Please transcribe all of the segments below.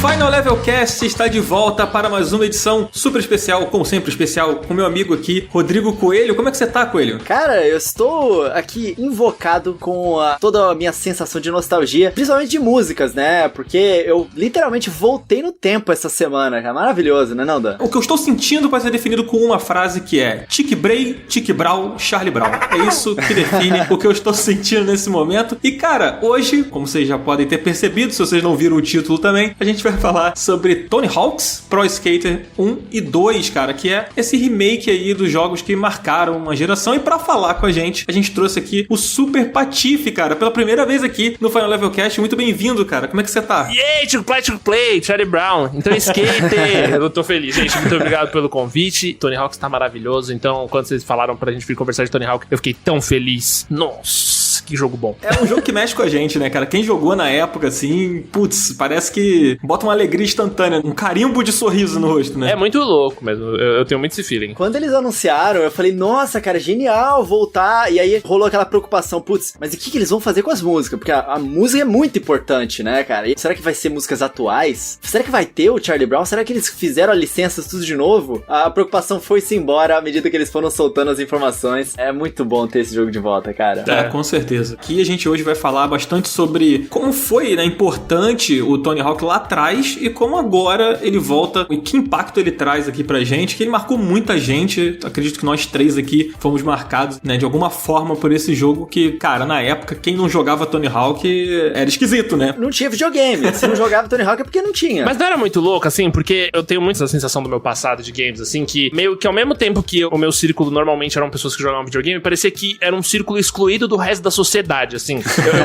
Final Level Cast está de volta para mais uma edição super especial, como sempre especial, com meu amigo aqui, Rodrigo Coelho. Como é que você tá, Coelho? Cara, eu estou aqui invocado com toda a minha sensação de nostalgia, principalmente de músicas, né? Porque eu literalmente voltei no tempo essa semana, é maravilhoso, né, Nanda? O que eu estou sentindo pode ser definido com uma frase que é Tic Bray, Tic Brown, Charlie Brown. É isso que define o que eu estou sentindo nesse momento. E cara, hoje, como vocês já podem ter percebido, se vocês não viram o título também, a gente vai falar sobre Tony Hawk's Pro Skater 1 e 2, cara, que é esse remake aí dos jogos que marcaram uma geração. E pra falar com a gente trouxe aqui o Super Patife, cara, pela primeira vez aqui no Final Level Cast. Muito bem-vindo, cara. Como é que você tá? Yay, to play, Charlie Brown. Então, skater. Eu tô feliz, gente. Muito obrigado pelo convite. Tony Hawk tá maravilhoso. Então, quando vocês falaram pra gente vir conversar de Tony Hawk, eu fiquei tão feliz. Nossa, que jogo bom. É um jogo que mexe com a gente, né, cara? Quem jogou na época, assim, putz, parece que bota uma alegria instantânea, um carimbo de sorriso no rosto, né? É muito louco mesmo. Eu tenho muito esse feeling. Quando eles anunciaram, eu falei, nossa, cara, genial voltar. E aí rolou aquela preocupação, putz, mas o que eles vão fazer com as músicas? Porque a música é muito importante, né, cara? E será que vai ser músicas atuais? Será que vai ter o Charlie Brown? Será que eles fizeram a licença tudo de novo? A preocupação foi-se embora à medida que eles foram soltando as informações. É muito bom ter esse jogo de volta, cara. É, com certeza. Aqui a gente hoje vai falar bastante sobre como foi, né, importante o Tony Hawk lá atrás e como agora ele volta e que impacto ele traz aqui pra gente, que ele marcou muita gente. Acredito que nós três aqui fomos marcados, né, de alguma forma por esse jogo que, cara, na época, quem não jogava Tony Hawk era esquisito, né? Não tinha videogame. Se não jogava Tony Hawk é porque não tinha. Mas não era muito louco, assim, porque eu tenho muito essa sensação do meu passado de games, assim, que meio que ao mesmo tempo que o meu círculo normalmente eram pessoas que jogavam videogame, parecia que era um círculo excluído do resto da sociedade, assim.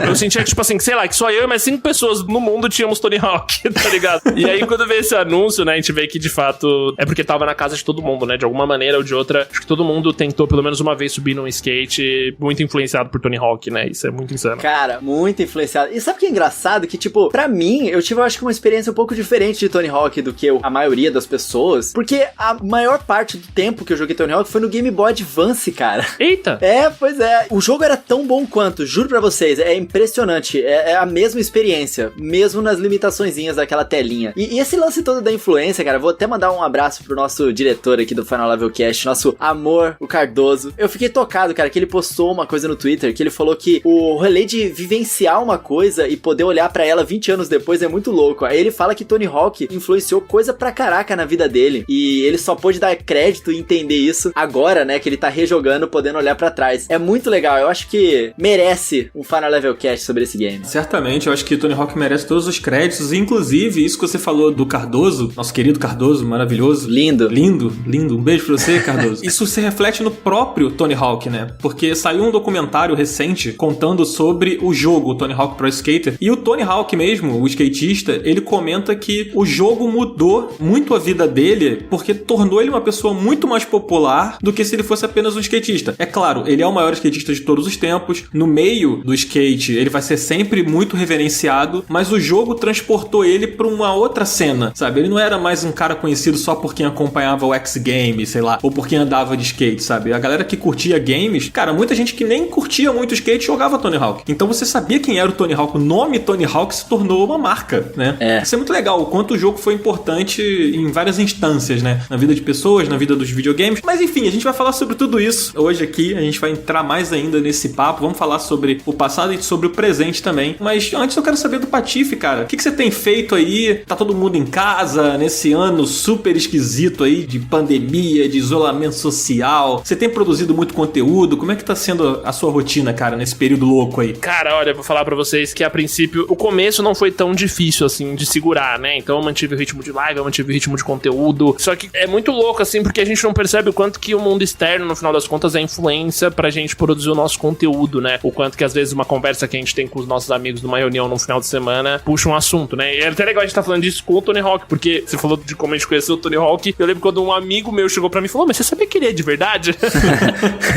Eu sentia, tipo assim, sei lá, que só eu e mais 5 pessoas no mundo tínhamos Tony Hawk, tá ligado? E aí, quando veio esse anúncio, né, a gente vê que, de fato, é porque tava na casa de todo mundo, né? De alguma maneira ou de outra, acho que todo mundo tentou pelo menos uma vez subir num skate, muito influenciado por Tony Hawk, né? Isso é muito insano. Cara, muito influenciado. E sabe o que é engraçado? Que, tipo, pra mim, eu tive, eu acho que uma experiência um pouco diferente de Tony Hawk do que a maioria das pessoas, porque a maior parte do tempo que eu joguei Tony Hawk foi no Game Boy Advance, cara. Eita! É, pois é. O jogo era tão bom quanto, juro pra vocês, é impressionante. É a mesma experiência, mesmo nas limitaçõezinhas daquela telinha. E esse lance todo da influência, cara, vou até mandar um abraço pro nosso diretor aqui do Final Level Cast, nosso amor, o Cardoso. Eu fiquei tocado, cara, que ele postou uma coisa no Twitter, que ele falou que o rolê de vivenciar uma coisa e poder olhar pra ela 20 anos depois é muito louco. Aí ele fala que Tony Hawk influenciou coisa pra caraca na vida dele, e ele só pôde dar crédito e entender isso agora, né, que ele tá rejogando, podendo olhar pra trás. É muito legal, eu acho que merece um Final Level Cast sobre esse game. Certamente, eu acho que Tony Hawk merece todos os créditos, inclusive isso que você falou do Cardoso, nosso querido Cardoso, maravilhoso. Lindo. Um beijo pra você, Cardoso. Isso se reflete no próprio Tony Hawk, né? Porque saiu um documentário recente contando sobre o jogo, o Tony Hawk Pro Skater, e o Tony Hawk mesmo, o skatista, ele comenta que o jogo mudou muito a vida dele porque tornou ele uma pessoa muito mais popular do que se ele fosse apenas um skatista. É claro, ele é o maior skatista de todos os tempos, no meio do skate ele vai ser sempre muito reverenciado, mas o jogo transportou ele pra uma outra cena, sabe? Ele não era mais um cara conhecido só por quem acompanhava o X Games, sei lá, ou por quem andava de skate, sabe? A galera que curtia games, cara, muita gente que nem curtia muito skate jogava Tony Hawk. Então você sabia quem era o Tony Hawk, o nome Tony Hawk se tornou uma marca, né? Isso é muito legal, o quanto o jogo foi importante em várias instâncias, né? Na vida de pessoas, na vida dos videogames. Mas enfim, a gente vai falar sobre tudo isso hoje aqui, a gente vai entrar mais ainda nesse papo, vamos falar sobre o passado e sobre o presente também. Mas antes eu quero saber do Patife, cara. O que você tem feito aí? Tá todo mundo em casa nesse ano super esquisito aí de pandemia, de isolamento social? Você tem produzido muito conteúdo? Como é que tá sendo a sua rotina, cara, nesse período louco aí? Cara, olha, eu vou falar pra vocês que a princípio o começo não foi tão difícil assim de segurar, né? Então eu mantive o ritmo de live, eu mantive o ritmo de conteúdo. Só que é muito louco assim, porque a gente não percebe o quanto que o mundo externo, no final das contas, é influência pra gente produzir o nosso conteúdo, né? O quanto que às vezes uma conversa que a gente tem com os nossos amigos numa reunião no final de semana puxa um assunto, né? E é até legal a gente tá falando disso com o Tony Hawk, porque você falou de como a gente conheceu o Tony Hawk. Eu lembro quando um amigo meu chegou pra mim e falou: mas você sabia que ele é de verdade?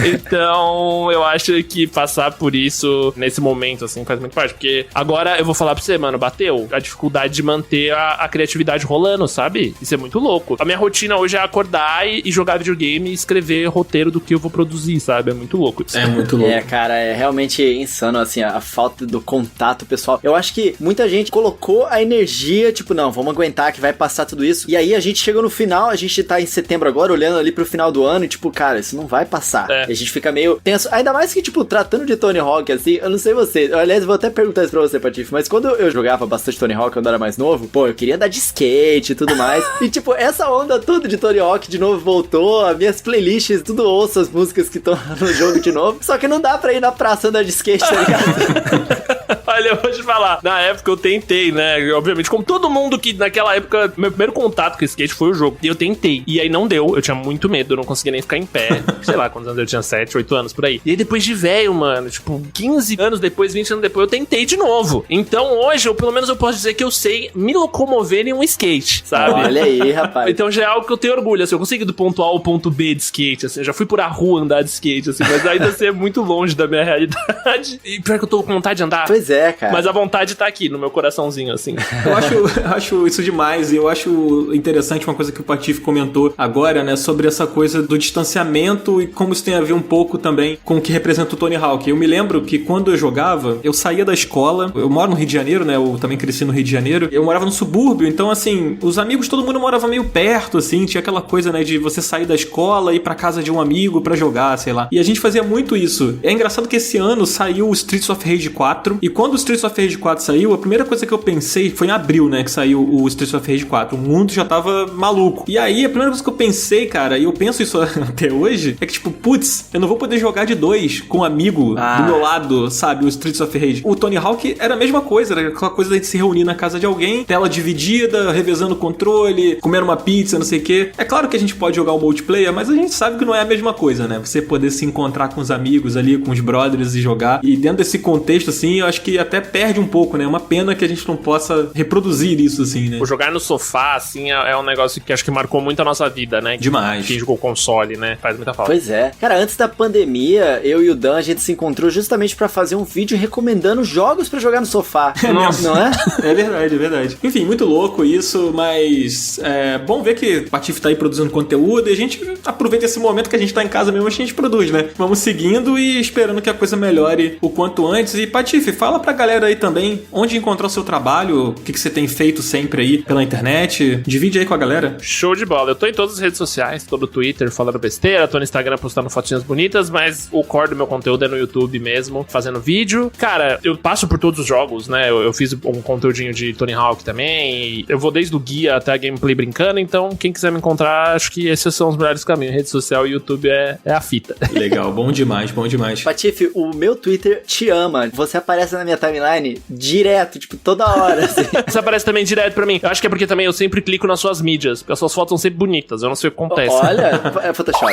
Então eu acho que passar por isso nesse momento assim faz muito parte, porque agora eu vou falar pra você, mano, bateu a dificuldade de manter a criatividade rolando, sabe? Isso é muito louco. A minha rotina hoje é acordar e jogar videogame e escrever roteiro do que eu vou produzir, sabe? É muito louco isso. É muito louco. É, cara, realmente insano, assim, a falta do contato pessoal. Eu acho que muita gente colocou a energia, tipo, não, vamos aguentar que vai passar tudo isso. E aí a gente chegou no final, a gente tá em setembro agora, olhando ali pro final do ano e tipo, cara, isso não vai passar. E a gente fica meio tenso. Ainda mais que, tipo, tratando de Tony Hawk, assim, eu não sei você. Aliás, vou até perguntar isso pra você, Patife, mas quando eu jogava bastante Tony Hawk quando eu era mais novo, pô, eu queria andar de skate e tudo mais. E, tipo, essa onda toda de Tony Hawk de novo voltou, as minhas playlists, tudo ouço as músicas que estão no jogo de novo. Só que não dá pra ir na praça andar de skate, tá ligado? Olha, eu vou te falar, na época eu tentei, né, obviamente, como todo mundo que naquela época, meu primeiro contato com skate foi o jogo, e eu tentei, e aí não deu, eu tinha muito medo, eu não conseguia nem ficar em pé, sei lá quantos anos eu tinha, 7, 8 anos, por aí. E aí depois de velho, mano, tipo, 15 anos depois, 20 anos depois, eu tentei de novo. Então hoje, eu, pelo menos eu posso dizer que eu sei me locomover em um skate, sabe? Olha aí, rapaz. Então já é algo que eu tenho orgulho, assim, eu consigo ir do ponto A ao ponto B de skate, assim, eu já fui por a rua andar de skate, assim, mas ainda assim é muito longe da minha realidade. E pior que eu tô com vontade de andar. Pois é, cara. Mas a vontade tá aqui, no meu coraçãozinho, assim. Eu acho isso demais, e eu acho interessante uma coisa que o Patife comentou agora, né, sobre essa coisa do distanciamento e como isso tem a ver um pouco também com o que representa o Tony Hawk. Eu me lembro que quando eu jogava, eu saía da escola, eu moro no Rio de Janeiro, né, eu também cresci no Rio de Janeiro, eu morava no subúrbio, então assim, os amigos, todo mundo morava meio perto, assim, tinha aquela coisa, né, de você sair da escola e ir pra casa de um amigo pra jogar, sei lá. E a gente fazia muito isso. É engraçado que esse ano saiu o Streets of Rage 4, e quando o Streets of Rage 4 saiu, a primeira coisa que eu pensei foi em abril, né, que saiu o Streets of Rage 4. O mundo já tava maluco. E aí, a primeira coisa que eu pensei, cara, e eu penso isso até hoje, é que tipo, putz, eu não vou poder jogar de 2 com um amigo do meu lado, sabe, o Streets of Rage. O Tony Hawk era a mesma coisa, era aquela coisa de se reunir na casa de alguém, tela dividida, revezando o controle, comer uma pizza, não sei o quê. É claro que a gente pode jogar o multiplayer, mas a gente sabe que não é a mesma coisa, né? Você poder se encontrar com os amigos ali, com os brothers e jogar. E dentro desse contexto, assim, eu acho que até perde um pouco, né? É uma pena que a gente não possa reproduzir isso, assim, né? O jogar no sofá, assim, é um negócio que acho que marcou muito a nossa vida, né? Demais. Quem jogou console, né? Faz muita falta. Pois é. Cara, antes da pandemia, eu e o Dan, a gente se encontrou justamente pra fazer um vídeo recomendando jogos pra jogar no sofá. Nossa. Não é? É verdade, é verdade. Enfim, muito louco isso, mas é bom ver que o Patife tá aí produzindo conteúdo e a gente aproveita esse momento que a gente tá em casa mesmo, a gente produz, né? Vamos seguindo e esperando que a coisa melhore o quanto antes. E Patife, fala pra galera aí também onde encontrar o seu trabalho, o que você tem feito sempre aí pela internet. Divide aí com a galera. Show de bola. Eu tô em todas as redes sociais, tô no Twitter falando besteira, tô no Instagram postando fotinhas bonitas, mas o core do meu conteúdo é no YouTube mesmo, fazendo vídeo. Cara, eu passo por todos os jogos, né? Eu fiz um conteúdinho de Tony Hawk também, eu vou desde o guia até a gameplay brincando, então quem quiser me encontrar, acho que esses são os melhores caminhos. Rede social e YouTube é a fita. Legal, bom demais, bom demais. Patife, o meu Twitter te ama. Você aparece na minha timeline direto, tipo, toda hora, assim. Você aparece também direto pra mim. Eu acho que é porque também eu sempre clico nas suas mídias, porque as suas fotos são sempre bonitas, eu não sei o que acontece. Olha, é Photoshop.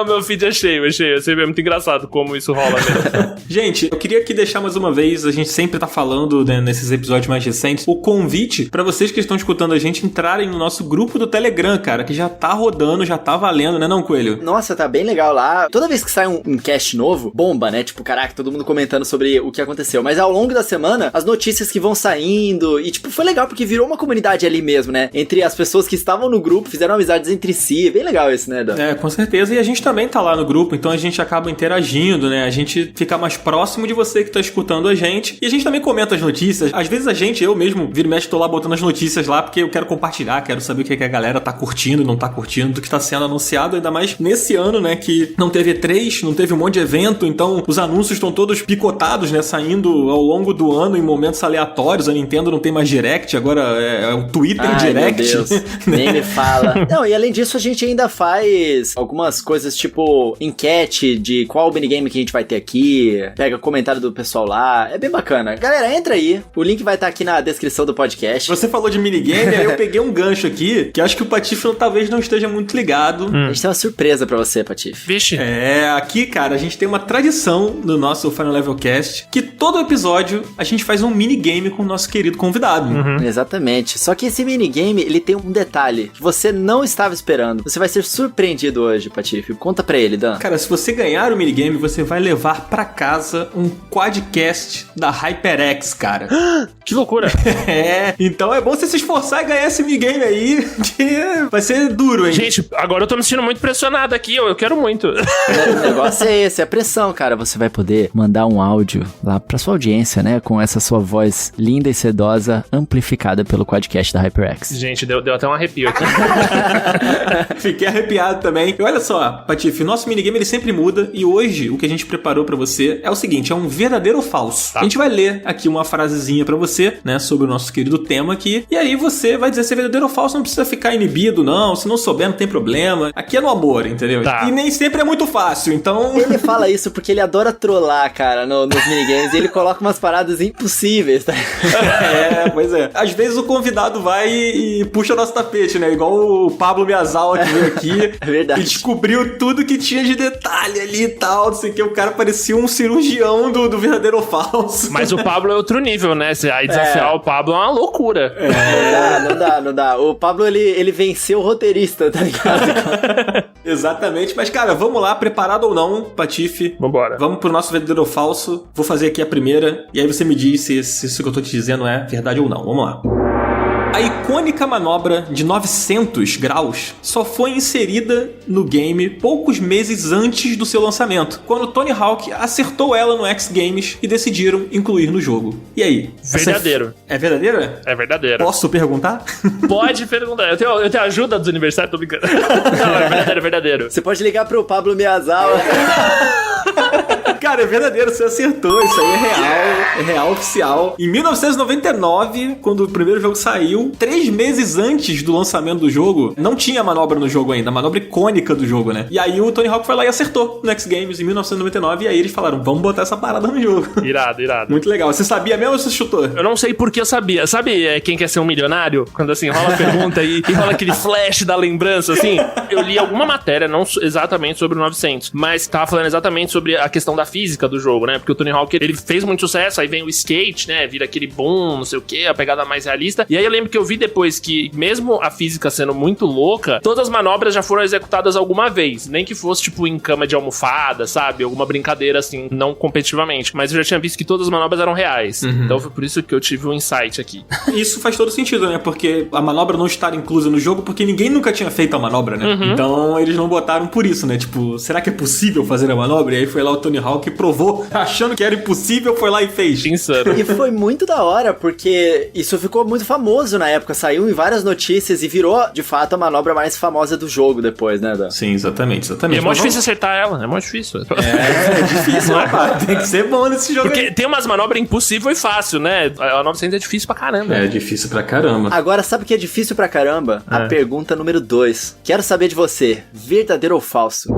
O meu feed é cheio. Eu sei, é muito engraçado como isso rola mesmo. Gente, eu queria aqui deixar mais uma vez, a gente sempre tá falando, né, nesses episódios mais recentes, o convite pra vocês que estão escutando a gente entrarem no nosso grupo do Telegram, cara, que já tá rodando, já tá valendo, né não, Coelho? Nossa, tá bem legal lá. Toda vez que sai um cast novo, bomba, né? Tipo, caraca, todo mundo comentando sobre o que aconteceu. Mas ao longo da semana, as notícias que vão saindo, e tipo, foi legal porque virou uma comunidade ali mesmo, né? Entre as pessoas que estavam no grupo, fizeram amizades entre si. Bem legal isso, né, Dan? É, com certeza. E a gente também tá lá no grupo, então a gente acaba interagindo, né? A gente fica mais próximo de você que tá escutando a gente. E a gente também comenta as notícias. Às vezes eu mesmo, vira e mexe, tô lá botando as notícias lá, porque eu quero compartilhar, quero saber o que a galera tá curtindo, não tá curtindo, do que tá sendo anunciado, ainda mais nesse ano, né? Que não teve E3, não teve um monte de evento, então os anúncios estão todos picotados, né? Saindo ao longo do ano em momentos aleatórios. A Nintendo não tem mais Direct, agora é o Twitter Direct. Meu Deus, nem me fala. Não, e além disso, a gente ainda faz algumas coisas tipo enquete de qual minigame que a gente vai ter aqui, pega comentário do pessoal lá, é bem bacana. Galera, entra aí, o link vai estar aqui na descrição do podcast. Você falou de minigame, aí eu peguei um gancho aqui, que acho que o Patife talvez não esteja muito ligado. A gente tem uma surpresa pra você, Patife. Vixe. É, aqui, cara, a gente tem uma tradição no nosso Final Level Cast, que todo episódio a gente faz um minigame com o nosso querido convidado. Exatamente. Só que esse minigame, ele tem um detalhe que você não estava esperando. Você vai ser surpreendido hoje, Patife. Conta pra ele, Dan. Cara, se você ganhar o minigame, você vai levar pra casa um quadcast da HyperX, cara. Que loucura. Então é bom você se esforçar e ganhar esse minigame aí, que vai ser duro, hein? Gente, agora eu tô me sentindo muito pressionado aqui, eu quero muito. O negócio é esse, é a pressão, cara. Você vai poder mandar um áudio lá pra sua audiência, né? Com essa sua voz linda e sedosa, amplificada pelo quadcast da HyperX. Gente, deu até um arrepio aqui. Fiquei arrepiado também. E olha só, Patife, o nosso minigame ele sempre muda e hoje o que a gente preparou pra você é o seguinte, é um verdadeiro ou falso. Tá. A gente vai ler aqui uma frasezinha pra você, né, sobre o nosso querido tema aqui, e aí você vai dizer se é verdadeiro ou falso, não precisa ficar inibido, não, se não souber não tem problema. Aqui é no amor, entendeu? Tá. E nem sempre é muito fácil, então... Ele fala isso porque ele adora trollar, cara, nos minigames, e ele coloca umas paradas impossíveis, tá? Pois é. Às vezes o convidado vai e puxa nosso tapete, né? Igual o Pablo Miyazawa que veio aqui É verdade. e descobriu tudo que tinha de detalhe ali e tal, não sei o que. O cara parecia um cirurgião do verdadeiro ou falso. Mas o Pablo é outro nível, né? Aí desafiar o Pablo é uma loucura. Não dá. O Pablo, ele venceu o roteirista, tá ligado? Exatamente. Mas, cara, vamos lá, preparado ou não, Patife. Vambora. Vamos pro nosso verdadeiro ou falso. Vou fazer aqui a primeira, e aí você me diz se isso que eu tô te dizendo é verdade ou não. Vamos lá. A icônica manobra de 900 graus só foi inserida no game poucos meses antes do seu lançamento, quando Tony Hawk acertou ela no X Games e decidiram incluir no jogo. E aí? Verdadeiro. É verdadeira? É verdadeiro. Posso perguntar? Pode perguntar. Eu tenho ajuda dos universitários, tô brincando. Não, é verdadeiro. Você pode ligar pro Pablo Miyazawa. Cara, é verdadeiro, você acertou, isso aí é real oficial. Em 1999, quando o primeiro jogo saiu, 3 meses antes do lançamento do jogo, não tinha manobra no jogo ainda, a manobra icônica do jogo, né? E aí o Tony Hawk foi lá e acertou no X Games em 1999, e aí eles falaram, vamos botar essa parada no jogo. Irado. Muito legal. Você sabia mesmo ou você chutou? Eu não sei porque eu sabia. Sabe quem quer ser um milionário? Quando assim, rola a pergunta e rola aquele flash da lembrança, assim. Eu li alguma matéria, não exatamente sobre o 900, mas tava falando exatamente sobre a questão da física do jogo, né? Porque o Tony Hawk, ele fez muito sucesso, aí vem o skate, né? Vira aquele boom, não sei o que, a pegada mais realista. E aí eu lembro que eu vi depois que, mesmo a física sendo muito louca, todas as manobras já foram executadas alguma vez. Nem que fosse, tipo, em cama de almofada, sabe? Alguma brincadeira, assim, não competitivamente. Mas eu já tinha visto que todas as manobras eram reais. Então foi por isso que eu tive um insight aqui. Isso faz todo sentido, né? Porque a manobra não estar inclusa no jogo, porque ninguém nunca tinha feito a manobra, né? Então eles não botaram por isso, né? Tipo, será que é possível fazer a manobra? E aí foi lá o Tony Hawk e provou, achando que era impossível, foi lá e fez. Insano. E foi muito da hora, porque isso ficou muito famoso na época, saiu em várias notícias e virou, de fato, a manobra mais famosa do jogo depois, né, Dan? Sim, exatamente. E é muito difícil acertar ela, é muito difícil. É difícil, rapaz. Tem que ser bom nesse jogo. Porque aí. tem umas manobras impossível e fácil, né? A 900 é difícil pra caramba. É difícil pra caramba. Agora, sabe o que é difícil pra caramba? A pergunta número 2. Quero saber de você, verdadeiro ou falso?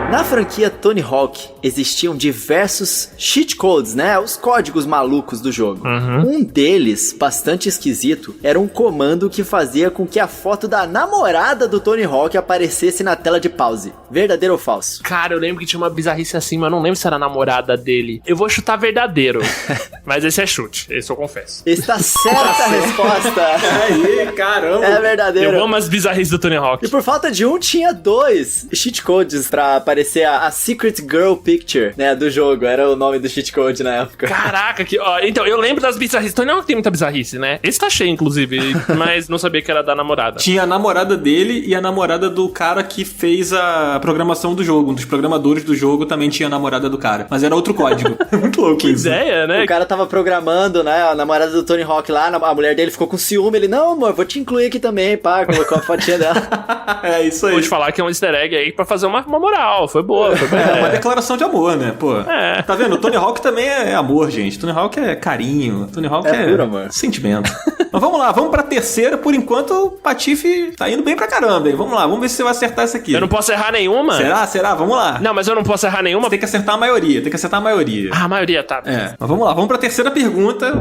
Na franquia Tony Hawk, existiam diversos cheat codes, né? Os códigos malucos do jogo. Um deles, bastante esquisito, era um comando que fazia com que a foto da namorada do Tony Hawk aparecesse na tela de pause. Verdadeiro ou falso? Cara, eu lembro que tinha uma bizarrice assim, mas eu não lembro se era a namorada dele. Eu vou chutar verdadeiro. Mas esse é chute, esse eu confesso. Está certa a resposta. Aí, caramba. É verdadeiro. Eu amo as bizarrices do Tony Hawk. E por falta de um, tinha 2 cheat codes pra aparecer a Secret Girl Picture, né, do jogo. Era o nome do cheat code na época. Caraca, então, eu lembro das bizarrices. Tony Hawk tem muita bizarrice, né? Esse tá cheio, inclusive, mas não sabia que era da namorada. Tinha a namorada dele e a namorada do cara que fez a programação do jogo. Um dos programadores do jogo também tinha a namorada do cara. Mas era outro código. Muito louco Que isso. ideia, né? O cara tava programando, né, a namorada do Tony Hawk lá, a mulher dele ficou com ciúme. Ele, não, amor, vou te incluir aqui também, pá, colocou a fotinha dela. É isso aí. Vou te falar que é um easter egg aí pra fazer uma moral. Foi boa, foi boa. É uma declaração de amor, né? Pô, É. tá vendo? O Tony Hawk também é amor, gente. Tony Hawk é carinho. Tony Hawk É puro amor. sentimento. Mas vamos lá, vamos pra terceira. Por enquanto, o Patife tá indo bem pra caramba, hein? Vamos lá, vamos ver se você vai acertar essa aqui. Eu não posso errar nenhuma? Será? Vamos lá. Não, mas eu não posso errar nenhuma. Você tem que acertar a maioria, Ah, a maioria, tá. É, mas vamos lá, vamos pra terceira pergunta.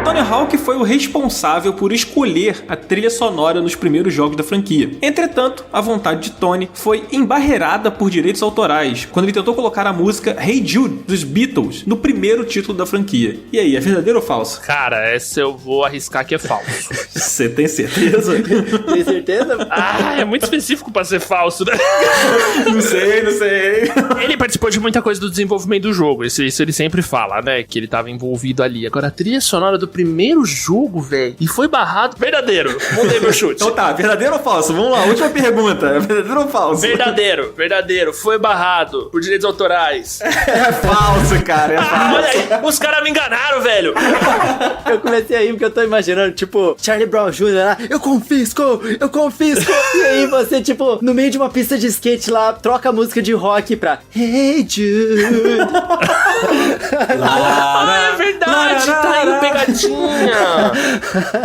Tony Hawk foi o responsável por escolher a trilha sonora nos primeiros jogos da franquia. Entretanto, a vontade de Tony foi embarreirada por direitos autorais, quando ele tentou colocar a música Hey Jude, dos Beatles, no primeiro título da franquia. E aí, é verdadeiro ou falso? Cara, essa eu vou arriscar que é falso. Você tem certeza? Tem certeza? É muito específico pra ser falso, né? Não sei. Ele participou de muita coisa do desenvolvimento do jogo, isso ele sempre fala, né, que ele tava envolvido ali. Agora, a trilha sonora do primeiro jogo, velho, e foi barrado. Verdadeiro, mudei meu chute. Então tá, verdadeiro ou falso? Vamos lá, última pergunta. Verdadeiro ou falso? Verdadeiro, foi barrado por direitos autorais. É falso, cara, é falso. Olha aí, os caras me enganaram, velho. Eu comecei a rir porque eu tô imaginando, tipo, Charlie Brown Jr. lá, eu confisco. E aí você, tipo, no meio de uma pista de skate lá, troca a música de rock pra Hey Jude. É verdade, tá aí pegadinha.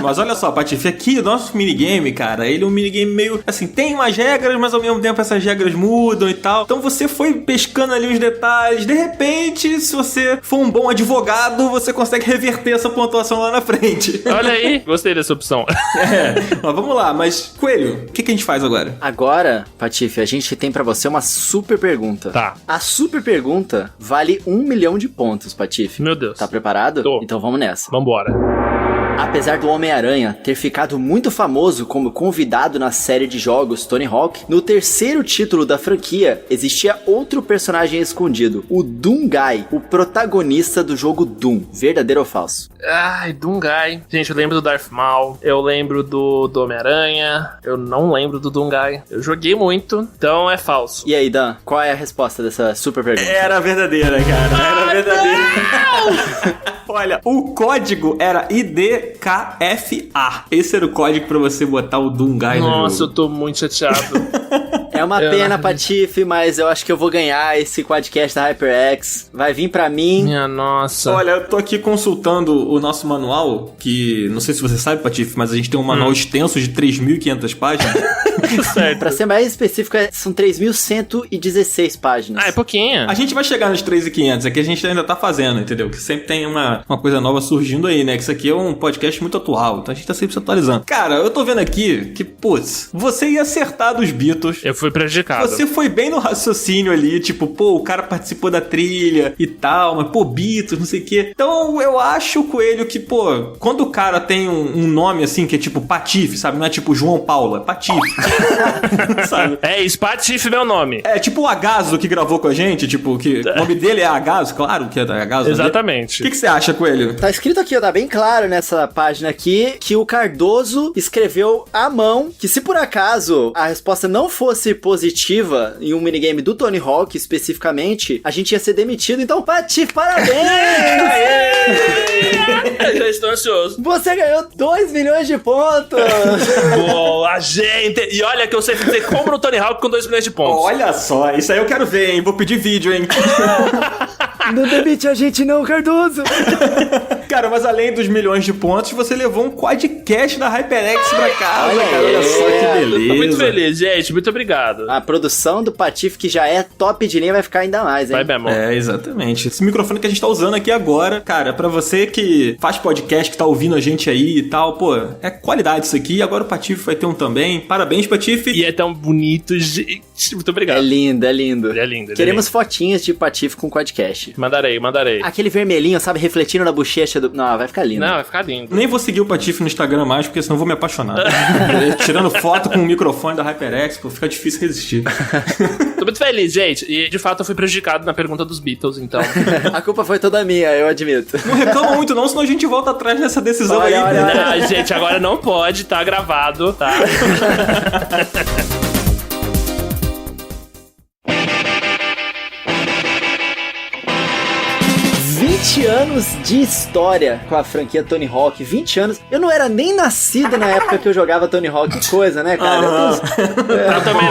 Mas olha só, Patife, aqui o nosso minigame, cara, ele é um minigame meio, assim, tem umas regras, mas ao mesmo tempo essas regras mudam e tal. Então você foi pescando ali os detalhes. De repente, se você for um bom advogado, você consegue reverter essa pontuação lá na frente. Olha aí, gostei dessa opção. Mas vamos lá, mas Coelho, o que a gente faz agora? Agora, Patife, a gente tem pra você uma super pergunta. Tá. A super pergunta vale 1 milhão de pontos, Patife. Meu Deus. Tá preparado? Tô. Então vamos nessa. Vambora. Apesar do Homem-Aranha ter ficado muito famoso como convidado na série de jogos Tony Hawk, no terceiro título da franquia existia outro personagem escondido, o Doomguy, o protagonista do jogo Doom. Verdadeiro ou falso? Ai, Doomguy. Gente, eu lembro do Darth Maul, eu lembro do Homem-Aranha, eu não lembro do Doomguy. Eu joguei muito, então é falso. E aí, Dan, qual é a resposta dessa super pergunta? Era verdadeira, cara. Era verdadeira. Olha, o código era IDKFA. Esse era o código pra você botar o Doomguy no jogo. Nossa, eu tô muito chateado. É uma pena, Patife, mas eu acho que eu vou ganhar esse quadcast da HyperX. Vai vir pra mim. Minha nossa. Olha, eu tô aqui consultando o nosso manual, que não sei se você sabe, Patife, mas a gente tem um manual extenso de 3.500 páginas. Certo. Pra ser mais específico, são 3.116 páginas. É pouquinho. A gente vai chegar nos 3.500, é que a gente ainda tá fazendo, entendeu? Que sempre tem uma coisa nova surgindo aí, né? Que isso aqui é um podcast muito atual, então a gente tá sempre se atualizando. Cara, eu tô vendo aqui que, putz, você ia acertar dos Beatles. Eu fui prejudicado. Você foi bem no raciocínio ali, tipo, pô, o cara participou da trilha e tal, mas, pô, Beatles, não sei o quê. Então, eu acho, Coelho, que, pô, quando o cara tem um nome assim, que é tipo Patife, sabe? Não é tipo João Paulo, é Patife. Sabe? É isso, Patife meu nome. É tipo o Agaso que gravou com a gente, tipo, que o nome dele é Agaso, claro que é Agaso. Exatamente. O que você acha, Coelho? Tá escrito aqui, ó, tá bem claro nessa página aqui, que o Cardoso escreveu à mão que se por acaso a resposta não fosse positiva em um minigame do Tony Hawk especificamente, a gente ia ser demitido. Então, Patife, parabéns! Já estou ansioso. Você ganhou 2 milhões de pontos! Boa, gente! E olha que eu sei fazer como no Tony Hawk com 2 milhões de pontos. Olha só, isso aí eu quero ver, hein? Vou pedir vídeo, hein? Não demite a gente não, Cardoso! Cara, mas além dos milhões de pontos, você levou um quadcast da HyperX pra casa, cara. Olha só que beleza. Tô muito feliz, gente. Muito obrigado. A produção do Patife, que já é top de linha, vai ficar ainda mais, hein? Vai mesmo. É, exatamente. Esse microfone que a gente tá usando aqui agora, cara, pra você que faz podcast, que tá ouvindo a gente aí e tal, pô, é qualidade isso aqui. Agora o Patife vai ter um também. Parabéns, Patife. E é tão bonito, gente. Muito obrigado. É lindo, é lindo. Ele é lindo. Queremos fotinhas de Patife com quadcast. Mandarei. Aquele vermelhinho, sabe, refletindo na bochecha do... Não, vai ficar lindo. Não, vai ficar lindo. Nem vou seguir o Patife no Instagram mais, porque senão eu vou me apaixonar. Tirando foto com o microfone da HyperX, pô, fica difícil resistir. Tô muito feliz, gente. E, de fato, eu fui prejudicado na pergunta dos Beatles, então. A culpa foi toda minha, eu admito. Não reclama muito não, senão a gente volta atrás nessa decisão aí. Não, gente, agora não pode, tá gravado, tá? 20 anos de história com a franquia Tony Hawk, 20 anos. Eu não era nem nascido na época que eu jogava Tony Hawk, que coisa, né, cara?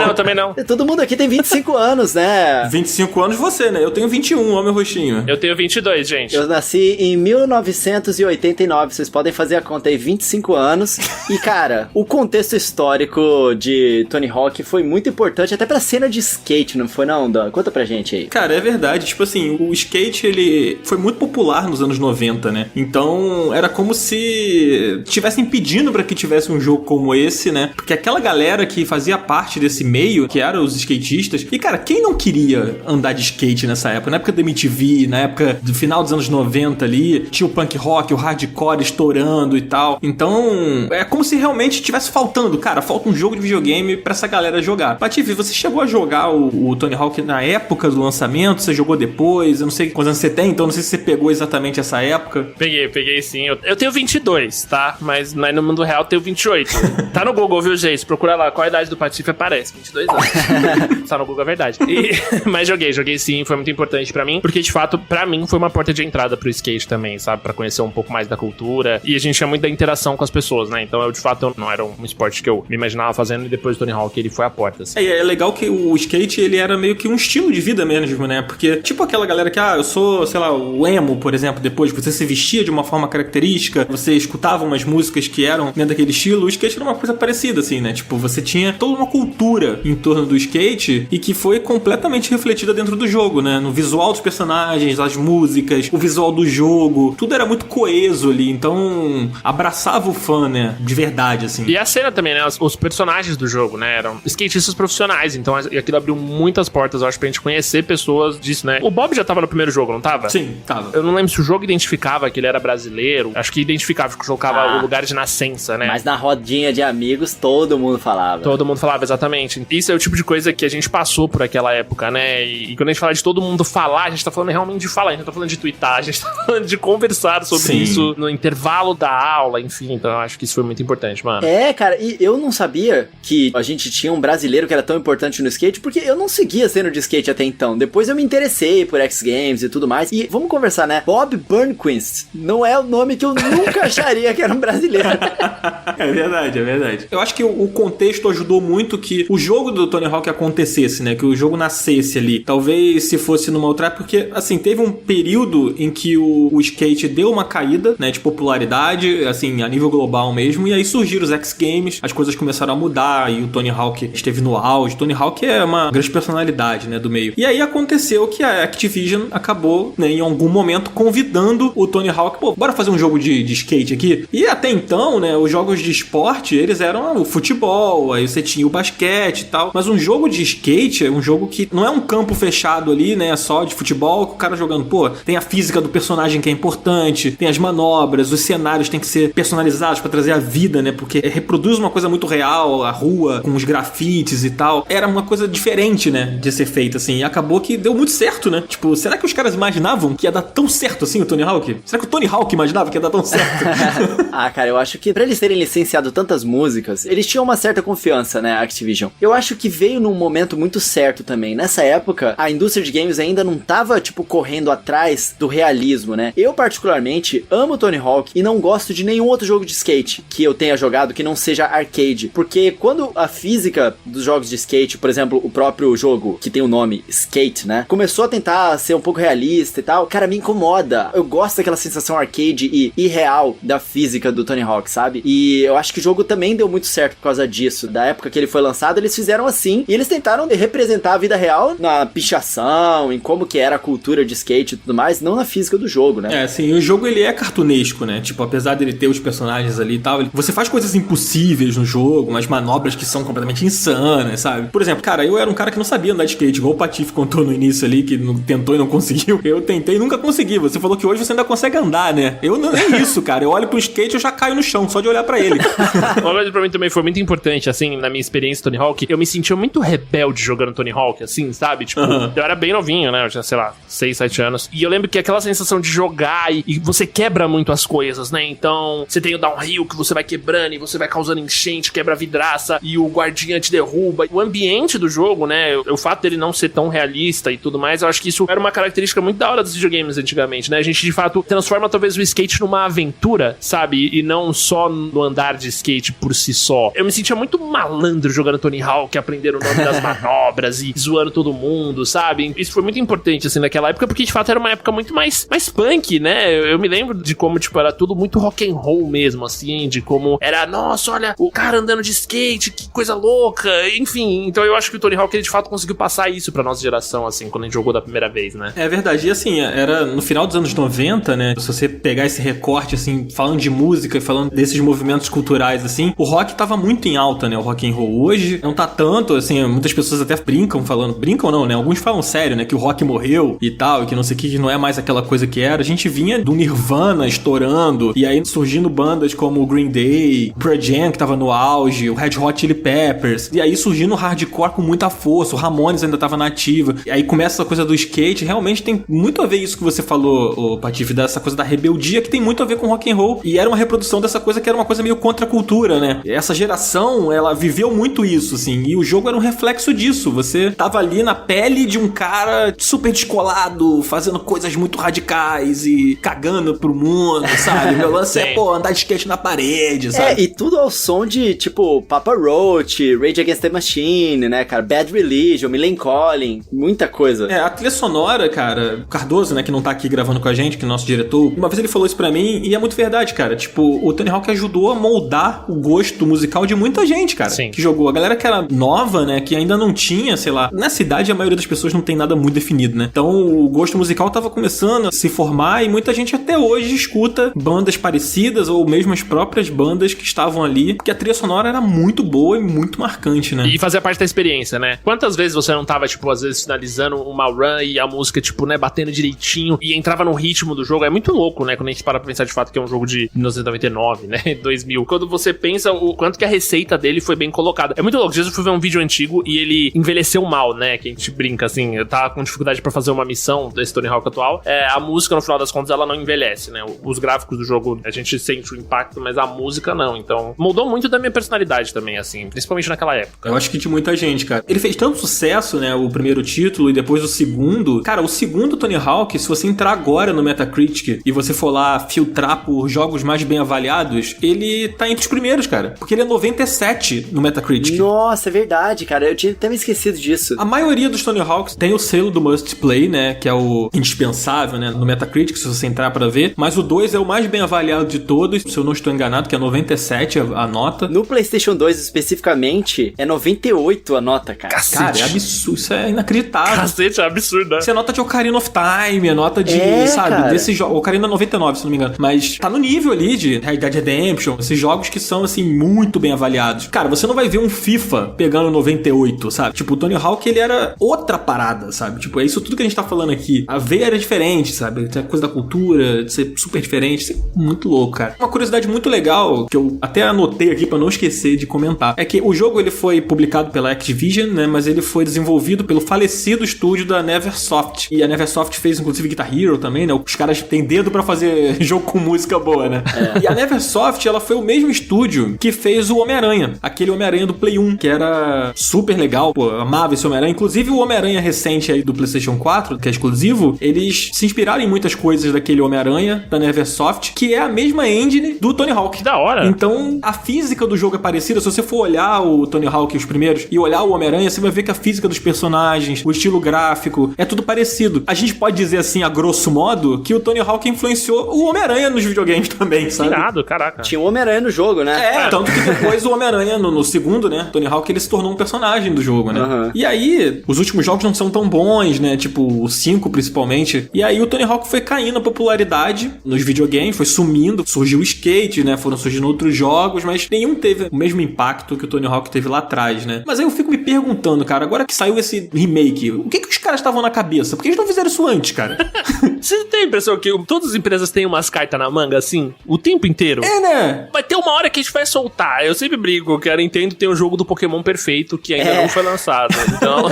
Eu também não. Todo mundo aqui tem 25 anos, né? 25 anos você, né? Eu tenho 21, ó meu rostinho. Eu tenho 22, gente. Eu nasci em 1989, vocês podem fazer a conta aí, 25 anos. E, cara, o contexto histórico de Tony Hawk foi muito importante, até pra cena de skate, não foi não, Dan? Conta pra gente aí. Cara, é verdade. Tipo assim, o skate, ele foi muito popular nos anos 90, né? Então, era como se estivessem pedindo pra que tivesse um jogo como esse, né? Porque aquela galera que fazia parte desse meio, que eram os skatistas, e cara, quem não queria andar de skate nessa época? Na época da MTV, na época do final dos anos 90 ali, tinha o punk rock, o hardcore estourando e tal. Então, é como se realmente estivesse faltando, cara, falta um jogo de videogame pra essa galera jogar. Patife, você chegou a jogar o Tony Hawk na época do lançamento? Você jogou depois? Eu não sei quantos anos você tem, então não sei se você pegou exatamente essa época. Peguei sim. Eu tenho 22, tá? Mas no mundo real eu tenho 28. Tá no Google, viu, gente? Procura lá qual a idade do Patife aparece. 22 anos. Tá no Google, é verdade. Mas joguei sim, foi muito importante pra mim, porque de fato, pra mim, foi uma porta de entrada pro skate também, sabe? Pra conhecer um pouco mais da cultura. E a gente tinha muito da interação com as pessoas, né? Então, de fato, não era um esporte que eu me imaginava fazendo, e depois do Tony Hawk ele foi a porta, assim. É legal que o skate, ele era meio que um estilo de vida mesmo, né? Porque, tipo aquela galera que, eu sou, sei lá, o emo, por exemplo, depois você se vestia de uma forma característica, você escutava umas músicas que eram dentro daquele estilo, o skate era uma coisa parecida, assim, né? Tipo, você tinha toda uma cultura em torno do skate e que foi completamente refletida dentro do jogo, né? No visual dos personagens, as músicas, o visual do jogo, tudo era muito coeso ali, então abraçava o fã, né? De verdade, assim. E a cena também, né? Os personagens do jogo, né? Eram skatistas profissionais, então aquilo abriu muitas portas, eu acho, pra gente conhecer pessoas disso, né? O Bob já tava no primeiro jogo, não tava? Sim, tava. Eu não lembro se o jogo identificava que ele era brasileiro, acho que identificava, que colocava o lugar de nascença, né? Mas na rodinha de amigos, todo mundo falava. Todo mundo falava, exatamente. Isso é o tipo de coisa que a gente passou por aquela época, né? E quando a gente fala de todo mundo falar, a gente tá falando realmente de falar, a gente não tá falando de twittar, a gente tá falando de conversar sobre isso no intervalo da aula, enfim. Então eu acho que isso foi muito importante, mano. Cara, e eu não sabia que a gente tinha um brasileiro que era tão importante no skate, porque eu não seguia cena de skate até então. Depois eu me interessei por X Games e tudo mais. E vamos conversar, né? Bob Burnquist não é o nome que eu nunca acharia que era um brasileiro. É verdade. Eu acho que o contexto ajudou muito que o jogo do Tony Hawk acontecesse, né? Que o jogo nascesse ali. Talvez se fosse numa outra época, porque, assim, teve um período em que o skate deu uma caída, né? De popularidade, assim, a nível global mesmo. E aí surgiram os X Games, as coisas começaram a mudar e o Tony Hawk esteve no auge. Tony Hawk é uma grande personalidade, né? Do meio. E aí aconteceu que a Activision acabou, né? Em algum momento convidando o Tony Hawk, bora fazer um jogo de skate aqui? E até então, né? Os jogos de esporte, eles eram o futebol, aí você tinha o basquete e tal. Mas um jogo de skate é um jogo que não é um campo fechado ali, né? Só de futebol, com o cara jogando. Tem a física do personagem que é importante, tem as manobras, os cenários têm que ser personalizados pra trazer a vida, né? Porque reproduz uma coisa muito real, a rua, com os grafites e tal. Era uma coisa diferente, né? De ser feita, assim. E acabou que deu muito certo, né? Tipo, será que os caras imaginavam que ia dar tão certo assim o Tony Hawk? Será que o Tony Hawk imaginava que ia dar tão certo? Cara, eu acho que pra eles terem licenciado tantas músicas, eles tinham uma certa confiança, né, Activision. Eu acho que veio num momento muito certo também. Nessa época, a indústria de games ainda não tava, tipo, correndo atrás do realismo, né? Eu, particularmente, amo Tony Hawk e não gosto de nenhum outro jogo de skate que eu tenha jogado que não seja arcade. Porque quando a física dos jogos de skate, por exemplo, o próprio jogo, que tem o nome Skate, né? Começou a tentar ser um pouco realista e tal, cara, me incomoda. Eu gosto daquela sensação arcade e irreal da física do Tony Hawk, sabe? E eu acho que o jogo também deu muito certo por causa disso. Da época que ele foi lançado, eles fizeram assim, e eles tentaram representar a vida real na pichação, em como que era a cultura de skate e tudo mais, não na física do jogo, né? Sim, o jogo ele é cartunesco, né? Tipo, apesar dele ter os personagens ali e tal, você faz coisas impossíveis no jogo, umas manobras que são completamente insanas, sabe? Por exemplo, cara, eu era um cara que não sabia andar de skate, igual o Patife contou no início ali, que tentou e não conseguiu. Eu tentei e nunca consegui. Você falou que hoje você ainda consegue andar, né? Eu não é isso, cara. Eu olho pro skate e eu já caio no chão, só de olhar pra ele. Uma coisa pra mim também foi muito importante, assim, na minha experiência Tony Hawk, eu me sentia muito rebelde jogando Tony Hawk, assim, sabe? Tipo, eu era bem novinho, né? Eu tinha, sei lá, 6, 7 anos. E eu lembro que aquela sensação de jogar e você quebra muito as coisas, né? Então, você tem o downhill que você vai quebrando e você vai causando enchente, quebra a vidraça e o guardinha te derruba. O ambiente do jogo, né? O fato dele não ser tão realista e tudo mais, eu acho que isso era uma característica muito da hora dos videogames antigamente, né? A gente, de fato, transforma talvez o skate numa aventura, sabe? E não só no andar de skate por si só. Eu me sentia muito malandro jogando Tony Hawk, aprendendo o nome das manobras e zoando todo mundo, sabe? Isso foi muito importante, assim, naquela época, porque, de fato, era uma época muito mais punk, né? Eu me lembro de como, tipo, era tudo muito rock and roll mesmo, assim, de como era, nossa, olha, o cara andando de skate, que coisa louca, enfim. Então eu acho que o Tony Hawk, ele, de fato, conseguiu passar isso pra nossa geração, assim, quando a gente jogou da primeira vez, né? É verdade. E, assim, era no final dos anos 90, né, se você pegar esse recorte, assim, falando de música e falando desses movimentos culturais, assim, o rock tava muito em alta, né, o rock and roll. Hoje não tá tanto, assim, muitas pessoas até brincam não, né, alguns falam sério, né, que o rock morreu e tal, e que não sei o que não é mais aquela coisa que era. A gente vinha do Nirvana estourando, e aí surgindo bandas como o Green Day, Pearl Jam, que tava no auge, o Red Hot Chili Peppers, e aí surgindo o hardcore com muita força, o Ramones ainda tava na ativa, e aí começa essa coisa do skate. Realmente tem muito a ver isso que você falou, Patife, dessa coisa da rebeldia, que tem muito a ver com rock and roll, e era uma reprodução dessa coisa que era uma coisa meio contra a cultura, né? Essa geração, ela viveu muito isso, assim, e o jogo era um reflexo disso. Você tava ali na pele de um cara super descolado, fazendo coisas muito radicais e cagando pro mundo, sabe? Meu lance é, andar de skate na parede, sabe? E tudo ao som de, tipo, Papa Roach, Rage Against the Machine, né, cara? Bad Religion, Millencolin, muita coisa. A trilha sonora, cara, o Cardoso, né, que não tá aqui gravando com a gente, que é o nosso diretor, uma vez ele falou isso pra mim, e é muito verdade, cara. Tipo, o Tony Hawk ajudou a moldar o gosto musical de muita gente, cara. Sim. Que jogou. A galera que era nova, né, que ainda não tinha, sei lá, na cidade a maioria das pessoas não tem nada muito definido, né? Então o gosto musical tava começando a se formar, e muita gente até hoje escuta bandas parecidas ou mesmo as próprias bandas que estavam ali, porque a trilha sonora era muito boa e muito marcante, né? E fazia parte da experiência, né? Quantas vezes você não tava, tipo, às vezes finalizando uma run e a música, tipo, né, batendo direitinho e entrava no ritmo do jogo? É muito louco, né? Quando a gente para pra pensar de fato que é um jogo de 1999, né? 2000. Quando você pensa o quanto que a receita dele foi bem colocada. É muito louco. Às vezes eu fui ver um vídeo antigo e ele envelheceu mal, né? Que a gente brinca, assim. Eu tava com dificuldade pra fazer uma missão desse Tony Hawk atual. A música, no final das contas, ela não envelhece, né? Os gráficos do jogo, a gente sente o impacto, mas a música não. Então, moldou muito da minha personalidade também, assim. Principalmente naquela época. Eu acho que de muita gente, cara. Ele fez tanto sucesso, né? O primeiro título e depois o segundo. Cara, o segundo Tony Hawk, se você entrar agora no Metacritic e você for lá filtrar por jogos mais bem avaliados, ele tá entre os primeiros, cara. Porque ele é 97 no Metacritic. Nossa, é verdade, cara. Eu tinha até me esquecido disso. A maioria dos Tony Hawks tem o selo do Must Play, né? Que é o indispensável, né? No Metacritic, se você entrar pra ver. Mas o 2 é o mais bem avaliado de todos, se eu não estou enganado, que é 97 a nota. No PlayStation 2, especificamente, é 98 a nota, cara. Cacete. Cara, é absurdo. Isso é inacreditável. Cacete, é absurdo, né? Isso é nota de Ocarina of Time, é nota de, sabe, cara, desse jogo. Ocarina 99, se não me engano. Mas tá no nível ali de Red Dead Redemption, esses jogos que são, assim, muito bem avaliados. Cara, você não vai ver um FIFA pegando 98, sabe? Tipo, o Tony Hawk, ele era outra parada, sabe? Tipo, é isso tudo que a gente tá falando aqui. A veia era diferente, sabe? Tem a coisa da cultura, de ser super diferente. Isso é muito louco, cara. Uma curiosidade muito legal, que eu até anotei aqui pra não esquecer de comentar, é que o jogo, ele foi publicado pela Activision, né? Mas ele foi desenvolvido pelo falecido estúdio da Neversoft. E a Neversoft fez, inclusive, Guitar Hero também, né? Os caras têm dedo pra fazer jogo com música boa, né? E a Neversoft, ela foi o mesmo estúdio que fez o Homem-Aranha. Aquele Homem-Aranha do Play 1, que era super legal. Pô, eu amava esse Homem-Aranha. Inclusive, o Homem-Aranha recente aí do PlayStation 4, que é exclusivo, eles se inspiraram em muitas coisas daquele Homem-Aranha da Neversoft, que é a mesma engine do Tony Hawk. Que da hora! Então, a física do jogo é parecida. Se você for olhar o Tony Hawk, os primeiros, e olhar o Homem-Aranha, você vai ver que a física dos personagens, o estilo gráfico, é tudo parecido. A gente pode dizer assim, a grosso modo, que o Tony Hawk influenciou o Homem-Aranha nos videogames também, sabe? Irado, caraca. Tinha o Homem-Aranha no jogo, né? Tanto que depois o Homem-Aranha, no segundo, né, Tony Hawk, ele se tornou um personagem do jogo, né? E aí, os últimos jogos não são tão bons, né? Tipo, o 5 principalmente. E aí o Tony Hawk foi caindo a popularidade nos videogames, foi sumindo, surgiu o skate, né? Foram surgindo outros jogos, mas nenhum teve o mesmo impacto que o Tony Hawk teve lá atrás, né? Mas aí eu fico me perguntando, cara, agora que saiu esse remake, o que os caras estavam na cabeça? Por que eles não fizeram isso antes, cara? Você tem a impressão que todas as empresas têm umas cartas na manga, assim, o tempo inteiro? É, né? Vai ter uma hora que a gente vai soltar. Eu sempre brigo que a Nintendo tem o jogo do Pokémon perfeito que ainda não foi lançado. Então...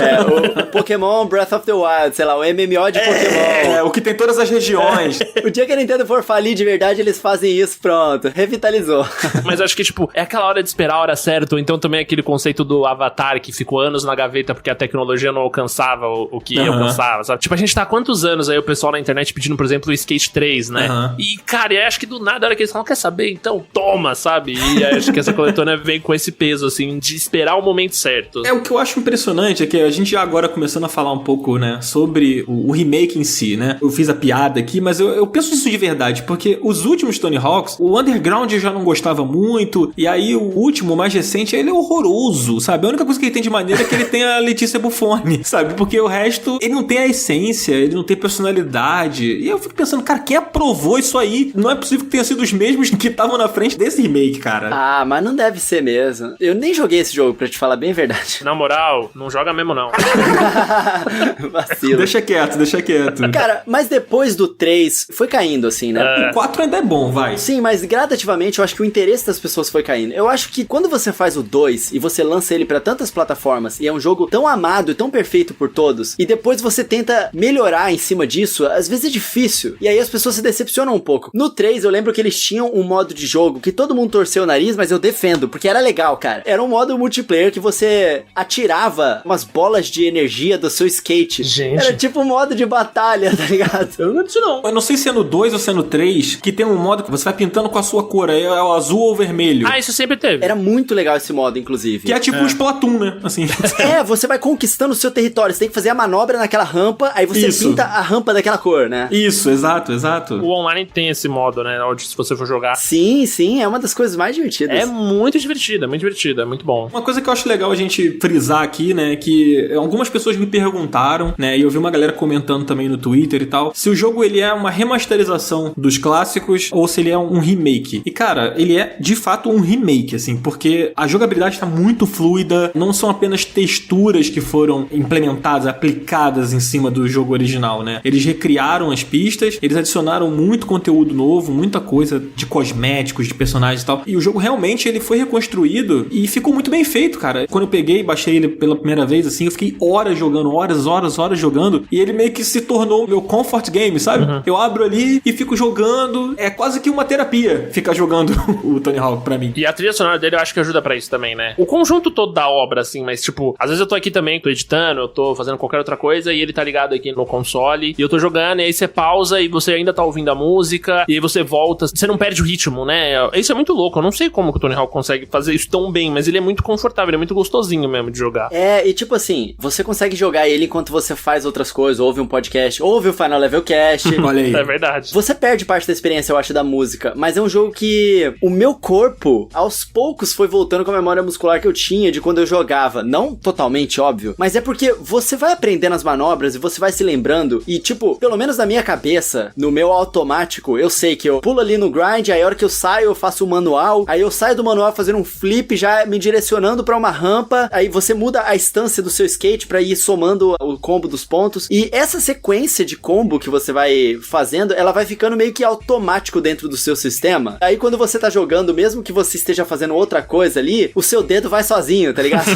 o Pokémon Breath of the Wild, sei lá, o MMO de Pokémon. O que tem todas as regiões. O dia que a Nintendo for falir de verdade, eles fazem isso, pronto. Revitalizou. Mas acho que, tipo, é aquela hora de esperar a hora certa, ou então também aquele conceito do Avatar que ficou anos na gaveta porque a tecnologia não alcançava o que alcançava, sabe? Tipo, a gente tá há quantos anos aí o pessoal na internet pedindo, por exemplo, o Skate 3, né? E, cara, eu acho que do nada, a hora que eles falam, quer saber? Então, toma, sabe? E acho que essa coletânea vem com esse peso, assim, de esperar o momento certo. O que eu acho impressionante é que a gente já agora começando a falar um pouco, né, sobre o remake em si, né? Eu fiz a piada aqui, mas eu penso isso de verdade, porque os últimos Tony Hawks, o Underground eu já não gostava muito, e aí o último, o mais recente, ele é horroroso, sabe? A única coisa que ele tem de maneira é que ele tem a Letícia Buffoni, sabe? Porque o resto, ele não tem a essência, ele não tem personalidade, e eu fico pensando, cara, quem aprovou isso aí? Não é possível que tenha sido os mesmos que estavam na frente desse remake, cara. Ah, mas não deve ser mesmo. Eu nem joguei esse jogo, pra te falar bem a verdade. Na moral, não joga mesmo não. Vacilo. Deixa quieto. Cara, mas depois do 3, foi caindo, assim, né? O 4 ainda é bom, vai. Sim, mas gradativamente eu acho que o interesse das pessoas foi caindo. Eu acho que quando você faz o 2 e você lança ele pra tantas plataformas, e é um jogo tão amado e tão perfeito por todos, e depois você tenta melhorar em cima disso, às vezes é difícil. E aí as pessoas se decepcionam um pouco. No 3, eu lembro que eles tinham um modo de jogo que todo mundo torceu o nariz, mas eu defendo, porque era legal, cara. Era um modo multiplayer que você atirava umas bolas de energia do seu skate. Gente. Era tipo um modo de batalha, tá ligado? Eu não lembro disso não. Eu não sei se é no 2 ou se é no 3, que tem um modo que você vai pintando com a sua cor, aí é o azul ou o vermelho. Ah, isso sempre teve. Era muito legal esse modo, inclusive. Que é tipo um Splatoon, né? Assim. Você vai conquistando o seu território, você tem que fazer a manobra naquela rampa, aí você pinta a rampa daquela cor, né? Isso, exato. O online tem esse modo, né? Onde se você for jogar. Sim, é uma das coisas mais divertidas. É muito divertida, é muito bom. Uma coisa que eu acho legal a gente frisar aqui, né, que algumas pessoas me perguntaram, né, e eu vi uma galera comentando também no Twitter e tal, se o jogo ele é uma remasterização dos clássicos ou se ele é um remake. E cara, ele é de fato um remake, assim, porque a jogabilidade tá muito fluida, não são apenas texturas que foram implementadas, aplicadas em cima do jogo original, né? Eles recriaram as pistas, eles adicionaram muito conteúdo novo, muita coisa de cosméticos, de personagens e tal. E o jogo realmente ele foi reconstruído e ficou muito bem feito, cara. Quando eu peguei e baixei ele pela primeira vez, assim, eu fiquei horas jogando, horas jogando, e ele meio que se tornou meu comfort game, sabe? Uhum. Eu abro ali e fico jogando, é quase que uma terapia ficar jogando o Tony Hawk pra mim. E a trilha sonora dele eu acho que ajuda pra isso também, né? O conjunto todo da obra, assim, mas tipo, às vezes eu tô aqui também, tô editando, eu tô fazendo qualquer outra coisa e ele tá ligado aqui no console, e eu tô jogando, e aí você pausa e você ainda tá ouvindo a música, e aí você volta, você não perde o ritmo, né? Isso é muito louco, eu não sei como que o Tony Hawk consegue fazer isso tão bem, mas ele é muito confortável, ele é muito gostosinho mesmo de jogar. E tipo assim, você consegue jogar ele enquanto você faz outras coisas, ouve um podcast, ouve o Final Level Cast. Olha aí. É verdade. Você perde parte da experiência, eu acho, da música, mas é um jogo que o meu corpo, aos poucos, foi voltando com a memória muscular que eu tinha de quando eu jogava. Não totalmente, óbvio, mas é porque você vai aprendendo as manobras e você vai se lembrando e, tipo, pelo menos na minha cabeça, no meu automático, eu sei que eu pulo ali no grind, aí a hora que eu saio, eu faço o manual, aí eu saio do manual fazendo um flip, já me direcionando pra uma rampa, aí você muda a instância do seu skate pra ir somando o combo dos pontos, e essa sequência de combo que você vai fazendo, ela vai ficando meio que automático dentro do seu sistema. Aí quando você tá jogando, mesmo que você esteja fazendo outra coisa ali, o seu dedo vai sozinho, tá ligado?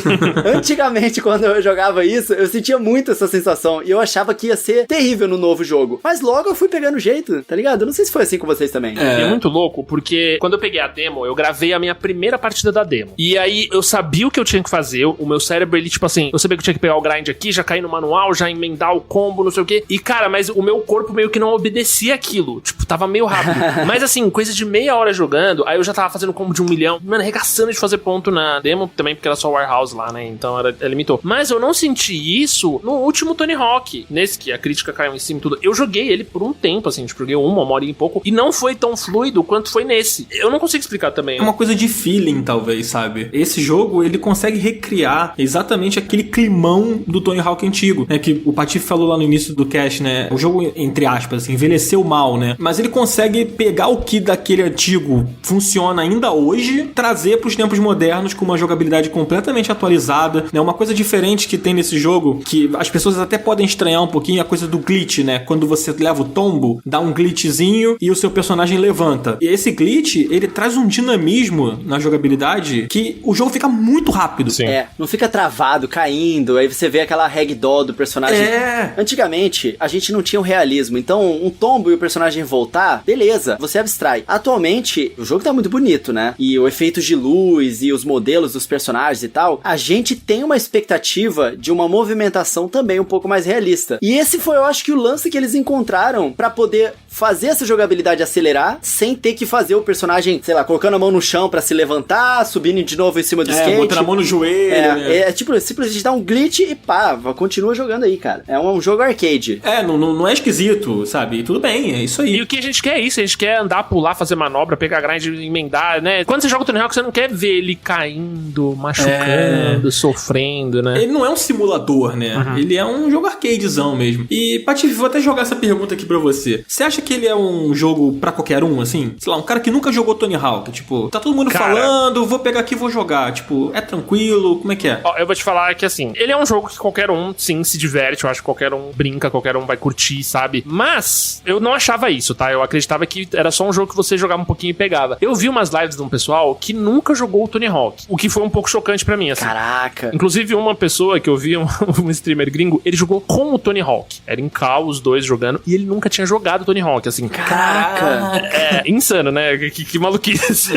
Antigamente, quando eu jogava isso, eu sentia muito essa sensação, e eu achava que ia ser terrível no novo jogo, mas logo eu fui pegando jeito, tá ligado? Eu não sei se foi assim com vocês também. É muito louco, porque quando eu peguei a demo, eu gravei a minha primeira partida da demo. E aí, eu sabia o que eu tinha que fazer, o meu cérebro, ele, tipo assim, eu sabia que eu tinha que pegar o grind aqui, já cair no manual, já emendar o combo, não sei o quê. E, cara, mas o meu corpo meio que não obedecia aquilo. Tipo, tava meio rápido. Mas, assim, coisa de meia hora jogando, aí eu já tava fazendo combo de 1 milhão. Mano, arregaçando de fazer ponto na demo, também porque era só Warehouse lá, né? Então, limitou. Mas eu não senti isso no último Tony Hawk. Nesse que a crítica caiu em cima e tudo. Eu joguei ele por um tempo, assim, tipo, joguei uma hora e pouco, e não foi tão fluido quanto foi nesse. Eu não consigo explicar também. É uma coisa de feeling, talvez, sabe? Esse jogo, ele consegue recriar exatamente aquele climão do Tony Hawk antigo, né? Que o Patife falou lá no início do cast, né? O jogo, entre aspas, assim, envelheceu mal, né? Mas ele consegue pegar o que daquele antigo funciona ainda hoje, trazer pros tempos modernos com uma jogabilidade completamente atualizada, né? Uma coisa diferente que tem nesse jogo, que as pessoas até podem estranhar um pouquinho, é a coisa do glitch, né? Quando você leva o tombo, dá um glitchzinho e o seu personagem levanta. E esse glitch, ele traz um dinamismo na jogabilidade que o jogo fica muito rápido. Sim. Não fica travado, caindo, aí você vê aquela ragdoll do personagem. Antigamente, a gente não tinha o realismo, então um tombo e o personagem voltar, beleza, você abstrai. Atualmente, o jogo tá muito bonito, né? E o efeito de luz e os modelos dos personagens e tal, a gente tem uma expectativa de uma movimentação também um pouco mais realista. E esse foi, eu acho que o lance que eles encontraram pra poder fazer essa jogabilidade acelerar sem ter que fazer o personagem, sei sei lá, colocando a mão no chão pra se levantar, subindo de novo em cima do skate. Botando a mão no joelho. É tipo, simplesmente dá um glitch e pá, continua jogando aí, cara. É um jogo arcade. Não é esquisito, sabe? E tudo bem, é isso aí. E o que a gente quer é isso, a gente quer andar, pular, fazer manobra, pegar grind, emendar, né? Quando você joga o Tony Hawk, você não quer ver ele caindo, machucando, sofrendo, né? Ele não é um simulador, né? Uhum. Ele é um jogo arcadezão mesmo. E, Patife, vou até jogar essa pergunta aqui pra você. Você acha que ele é um jogo pra qualquer um, assim? Sei lá, um cara que nunca jogou Tony Hawk, tipo, tá todo mundo falando, vou pegar aqui e vou jogar. Tipo, é tranquilo? Como é que é? Ó, eu vou te falar que, assim, ele é um jogo que qualquer um, sim, se diverte. Eu acho que qualquer um brinca, qualquer um vai curtir, sabe? Mas eu não achava isso, tá? Eu acreditava que era só um jogo que você jogava um pouquinho e pegava. Eu vi umas lives de um pessoal que nunca jogou o Tony Hawk, o que foi um pouco chocante pra mim, assim. Caraca! Inclusive, uma pessoa que eu vi, um streamer gringo, ele jogou com o Tony Hawk. Era em call, os dois jogando, e ele nunca tinha jogado Tony Hawk, assim. Caraca! É insano, né? Que maluquice.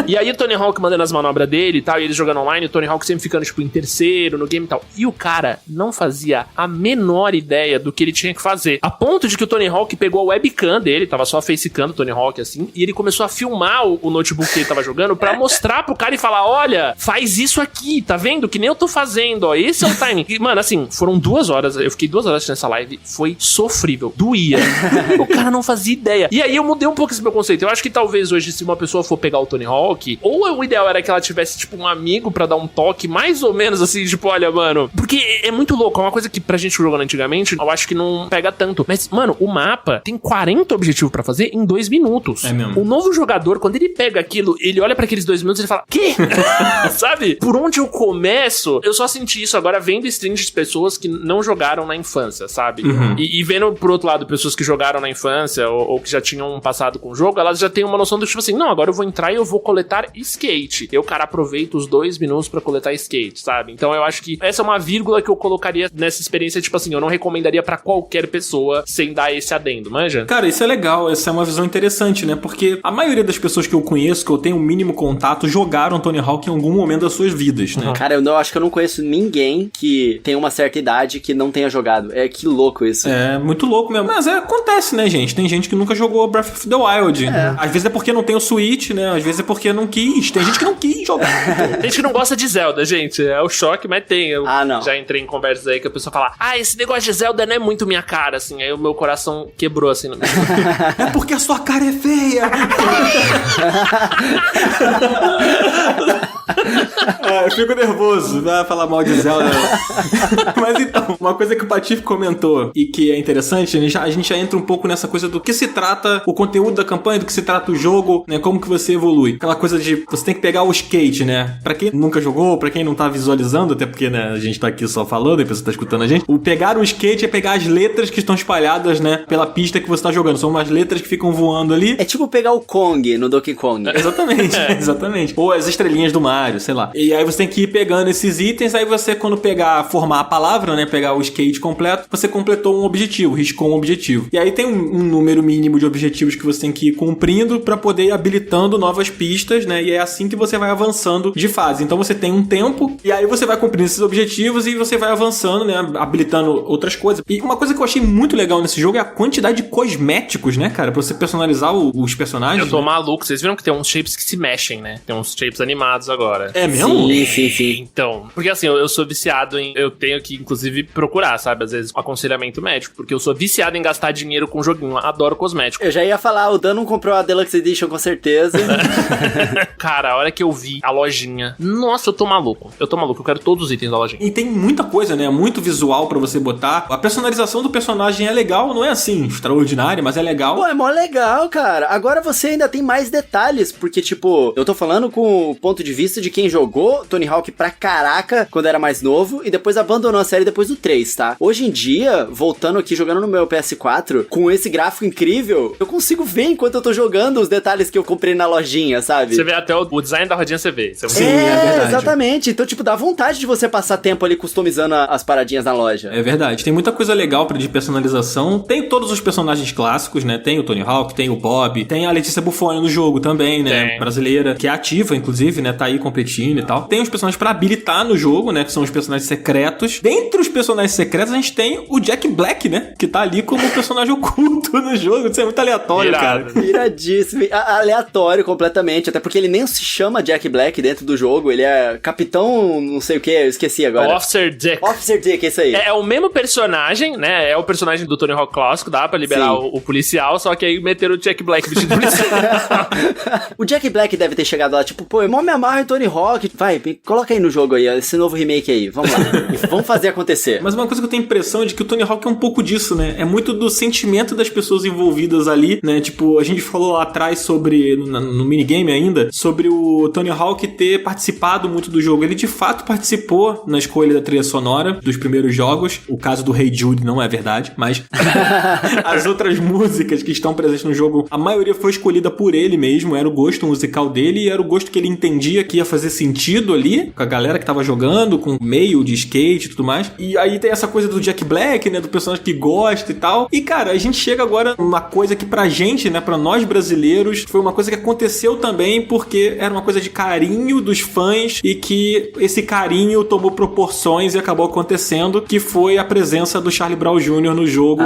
E aí o Tony Hawk mandando as manobras dele e tal, e eles jogando online, o Tony Hawk sempre ficando, tipo, em terceiro no game e tal. E o cara não fazia a menor ideia do que ele tinha que fazer. A ponto de que o Tony Hawk pegou a webcam dele, tava só facecando o Tony Hawk, assim, e ele começou a filmar o notebook que ele tava jogando pra mostrar pro cara e falar, olha, faz isso aqui, tá vendo? Que nem eu tô fazendo, ó, esse é o timing. E, mano, assim, foram 2 horas, eu fiquei 2 horas nessa live, foi sofrível, doía. O cara não fazia ideia. E aí eu mudei um pouco esse meu conceito. Eu acho que talvez hoje, se uma pessoa for pegar o Tony Hawk, ou o ideal era que ela tivesse, tipo, um amigo pra dar um toque, mais ou menos assim, tipo, olha, mano, porque é muito louco, é uma coisa que pra gente jogando antigamente, eu acho que não pega tanto. Mas, mano, o mapa tem 40 objetivos pra fazer em 2 minutos. É mesmo. O novo jogador, quando ele pega aquilo, ele olha pra aqueles 2 minutos e ele fala, quê? Sabe? Por onde eu começo? Eu só senti isso agora vendo streams de pessoas que não jogaram na infância, sabe? Uhum. E vendo, por outro lado, pessoas que jogaram na infância ou que já tinham passado com o jogo, elas já têm uma noção do tipo assim, não, agora eu vou entrar e eu vou coletar skate. Eu, cara, aproveito os 2 minutos pra coletar skate, sabe? Então eu acho que essa é uma vírgula que eu colocaria nessa experiência, tipo assim, eu não recomendaria pra qualquer pessoa sem dar esse adendo, manja? Cara, isso é legal, essa é uma visão interessante, né? Porque a maioria das pessoas que eu conheço, que eu tenho o mínimo contato, jogaram Tony Hawk em algum momento das suas vidas, né? Cara, eu acho que eu não conheço ninguém que tem uma certa idade que não tenha jogado. Que louco isso. É, muito louco mesmo. Mas acontece, né, gente? Tem gente que nunca jogou Breath of the Wild. Às vezes é porque não tem o Switch, né? Às vezes é porque não quis. Tem gente que não quis jogar. Tem gente que não gosta de Zelda, gente. É o choque, mas tem. Eu não. já entrei em conversas aí que a pessoa fala, esse negócio de Zelda não é muito minha cara, assim. Aí o meu coração quebrou, assim. É porque a sua cara é feia. Eu fico nervoso, vai falar mal de Zelda. Mas então, uma coisa que o Patife comentou e que é interessante, a gente já entra um pouco nessa coisa do que se trata o conteúdo da campanha, do que se trata o jogo, né? Como que você evolui. Aquela coisa de você tem que pegar o skate, né? Pra quem nunca jogou, pra quem não tá visualizando, até porque, né, a gente tá aqui só falando e a pessoa tá escutando a gente. O pegar o skate é pegar as letras que estão espalhadas, né, pela pista que você tá jogando. São umas letras que ficam voando ali. É tipo pegar o Kong no Donkey Kong. Exatamente, exatamente. Ou as estrelinhas do Mario, sei lá. E aí você tem que ir pegando esses itens, aí você, quando formar a palavra, né, pegar o skate completo, você completou um objetivo, riscou um objetivo. E aí tem um número mínimo de objetivos que você tem que ir cumprindo pra poder ir habilitando novas pistas, né, e é assim que você vai avançando de fase. Então você tem um tempo, e aí você vai cumprindo esses objetivos e você vai avançando, né, habilitando outras coisas. E uma coisa que eu achei muito legal nesse jogo é a quantidade de cosméticos, né, cara, pra você personalizar os personagens. Eu tô né? maluco, vocês viram que tem uns shapes que se mexem, né? Tem uns shapes animados agora. É mesmo? Sim. Então, porque assim, eu sou viciado em... Eu tenho que, inclusive, procurar, sabe? Às vezes, um aconselhamento médico, porque eu sou viciado em gastar dinheiro com joguinho. Adoro cosmético. Eu já ia falar, o Dan não comprou a Deluxe Edition com certeza. Cara, a hora que eu vi a lojinha... Nossa, eu tô maluco. Eu quero todos os itens da lojinha. E tem muita coisa, né? Muito visual pra você botar. A personalização do personagem é legal, não é assim extraordinária, mas é legal. Pô, é mó legal, cara. Agora você ainda tem mais detalhes, porque, tipo, eu tô falando com o ponto de vista de quem jogou Tony Hawk pra caraca quando era mais novo e depois abandonou a série depois do 3, tá? Hoje em dia, voltando aqui, jogando no meu PS4, com esse gráfico incrível, eu consigo ver enquanto eu tô jogando os detalhes que eu comprei na lojinha, sabe? Você vê até o design da rodinha, você vê. Sim, é verdade. Exatamente. Então, tipo, dá vontade de você passar tempo ali customizando as paradinhas na loja. É verdade. Tem muita coisa legal de personalização. Tem todos os personagens clássicos, né? Tem o Tony Hawk, tem o Bob, tem a Letícia Buffoni no jogo também, né? Tem. Brasileira, que é ativa, inclusive, né? Tá aí competindo e tal. Tem os personagens pra habilitar no jogo, né? Que são os personagens secretos. Dentre os personagens secretos, a gente tem o Jack Black, né? Que tá ali como personagem oculto no jogo. Isso é muito aleatório, cara. Iradíssimo. Aliás, aleatório completamente, até porque ele nem se chama Jack Black dentro do jogo, ele é capitão não sei o que, eu esqueci agora. Officer Dick. Officer Dick, isso aí. É o mesmo personagem, né? É o personagem do Tony Hawk clássico, dá pra liberar o policial, só que aí meteram o Jack Black vestido de policial. O Jack Black deve ter chegado lá, tipo, pô, eu mó me amarro em Tony Hawk, vai, coloca aí no jogo aí, esse novo remake aí, vamos lá, vamos fazer acontecer. Mas uma coisa que eu tenho a impressão é de que o Tony Hawk é um pouco disso, né? É muito do sentimento das pessoas envolvidas ali, né? Tipo, a gente falou lá atrás sobre, no minigame ainda, sobre o Tony Hawk ter participado muito do jogo. Ele de fato participou na escolha da trilha sonora dos primeiros jogos. O caso do Hey Jude não é verdade, mas as outras músicas que estão presentes no jogo, a maioria foi escolhida por ele mesmo, era o gosto musical dele e era o gosto que ele entendia que ia fazer sentido ali, com a galera que tava jogando, com o meio de skate e tudo mais. E aí tem essa coisa do Jack Black, né, do personagem que gosta e tal. E cara, a gente chega agora numa coisa que pra gente, né, pra nós brasileiros, foi uma coisa que aconteceu também porque era uma coisa de carinho dos fãs e que esse carinho tomou proporções e acabou acontecendo, que foi a presença do Charlie Brown Jr. no jogo,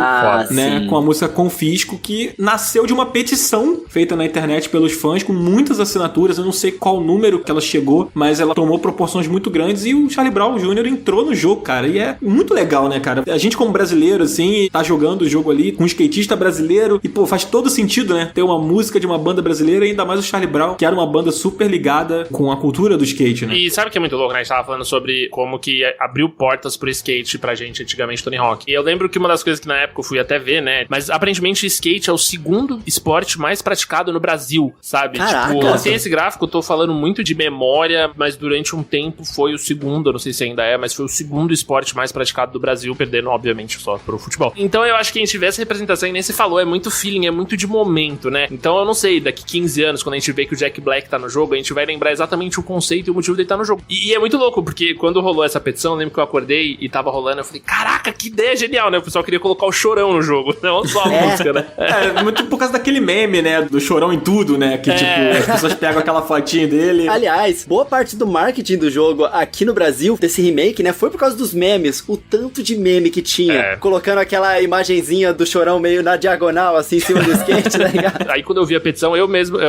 né, sim. com a música Confisco, que nasceu de uma petição feita na internet pelos fãs, com muitas assinaturas, eu não sei qual número que ela chegou, mas ela tomou proporções muito grandes e o Charlie Brown Jr. entrou no jogo, cara, e é muito legal, né, cara? A gente como brasileiro, assim, tá jogando o jogo ali com um skatista brasileiro e, pô, faz todo sentido, né, ter uma música de uma banda brasileira e ainda mais o Charlie Brown, que era uma banda super ligada com a cultura do skate, né? E sabe o que é muito louco, né? A gente tava falando sobre como que abriu portas pro skate pra gente antigamente, Tony Hawk. E eu lembro que uma das coisas que na época eu fui até ver, né? Mas aparentemente skate é o segundo esporte mais praticado no Brasil, sabe? Caraca. Tipo, eu tenho esse gráfico, eu tô falando muito de memória, mas durante um tempo foi o segundo, eu não sei se ainda é, mas foi o segundo esporte mais praticado do Brasil, perdendo, obviamente, só pro futebol. Então eu acho que a gente tiver essa representação, e nem se falou, é muito feeling, é muito de momento, né? Então eu não sei, daqui 15 anos, quando a gente vê que o Jack Black tá no jogo, a gente vai lembrar exatamente o conceito e o motivo dele tá no jogo. E é muito louco, porque quando rolou essa petição, eu lembro que eu acordei e tava rolando, eu falei, caraca, que ideia genial, né? O pessoal queria colocar o Chorão no jogo, não só a música, né? É muito por causa daquele meme, né, do Chorão em tudo, né, que tipo, as pessoas pegam aquela fotinha dele. Aliás, boa parte do marketing do jogo aqui no Brasil, desse remake, né, foi por causa dos memes, o tanto de meme que tinha, colocando aquela imagenzinha do Chorão meio na diagonal, assim, em cima do skate, tá ligado? Aí quando eu vi a petição, eu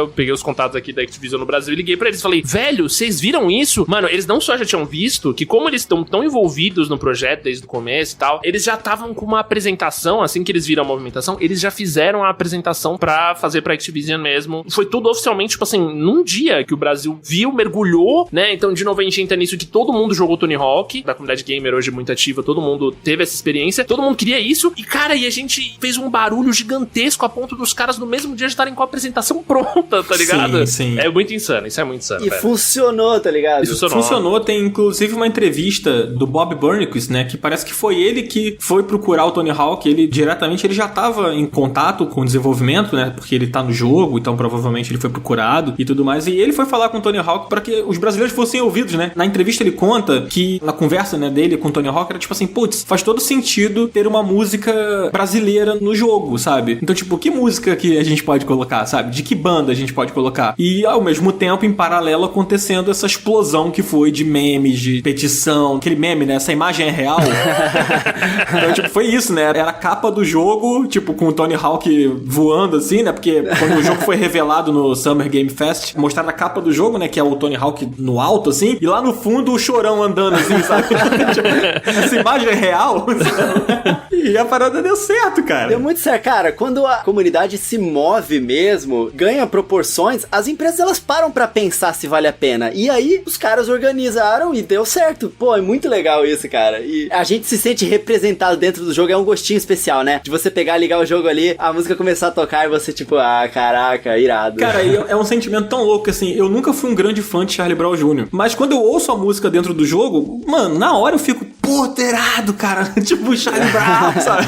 peguei os contatos aqui da Activision no Brasil e liguei pra eles, falei, velho, vocês viram isso? Mano, eles não só já tinham visto, que como eles estão tão envolvidos no projeto desde o começo e tal, eles já estavam com uma apresentação, assim que eles viram a movimentação, eles já fizeram a apresentação pra fazer pra Activision mesmo. Foi tudo oficialmente, tipo assim, num dia que o Brasil viu, mergulhou, né? Então, de novo, a gente entra nisso que todo mundo jogou Tony Hawk, da comunidade gamer hoje muito ativa, todo mundo teve essa experiência, todo mundo queria isso, e cara, e a gente fez um barulho gigantesco a ponto dos caras no mesmo dia já estarem com a apresentação pronta, tá ligado? Sim. É muito insano, isso é muito insano, E velho. funcionou, tá ligado? Isso Funcionou, tem inclusive uma entrevista do Bob Burnquist, né, que parece que foi ele que foi procurar o Tony Hawk, ele diretamente, ele já tava em contato com o desenvolvimento, né, porque ele tá no jogo, então provavelmente ele foi procurado e tudo mais, e ele foi falar com o Tony Hawk para que os brasileiros fossem ouvidos, né. Na entrevista ele conta que, na conversa, né, dele com o Tony Hawk, era tipo assim, putz, faz todo sentido ter uma música brasileira no jogo, sabe? Então, tipo, que música que a gente pode colocar, sabe? De que banda a gente pode colocar? E, ao mesmo tempo, em paralelo, acontecendo essa explosão que foi de memes, de petição, aquele meme, né? Essa imagem é real. Então, tipo, foi isso, né? Era a capa do jogo, tipo, com o Tony Hawk voando, assim, né? Porque quando o jogo foi revelado no Summer Game Fest, mostraram a capa do jogo, né? Que é o Tony Hawk no alto, assim, e lá no fundo o Chorão andando, assim, sabe? Tipo, essa imagem é real. E a parada deu certo, cara. Deu muito certo. Cara, quando a comunidade se move mesmo, ganha proporções, as empresas elas param pra pensar se vale a pena. E aí, os caras organizaram e deu certo. Pô, é muito legal isso, cara. E a gente se sente representado dentro do jogo. É um gostinho especial, né? De você pegar, ligar o jogo ali, a música começar a tocar e você tipo, ah, caraca, irado. Cara, é um sentimento tão louco, assim, eu nunca fui um grande fã de Charlie Brown Jr., mas quando eu ouço a música dentro do jogo, mano, na hora eu fico, pô, terado, cara. Tipo, Charlie Brown, sabe?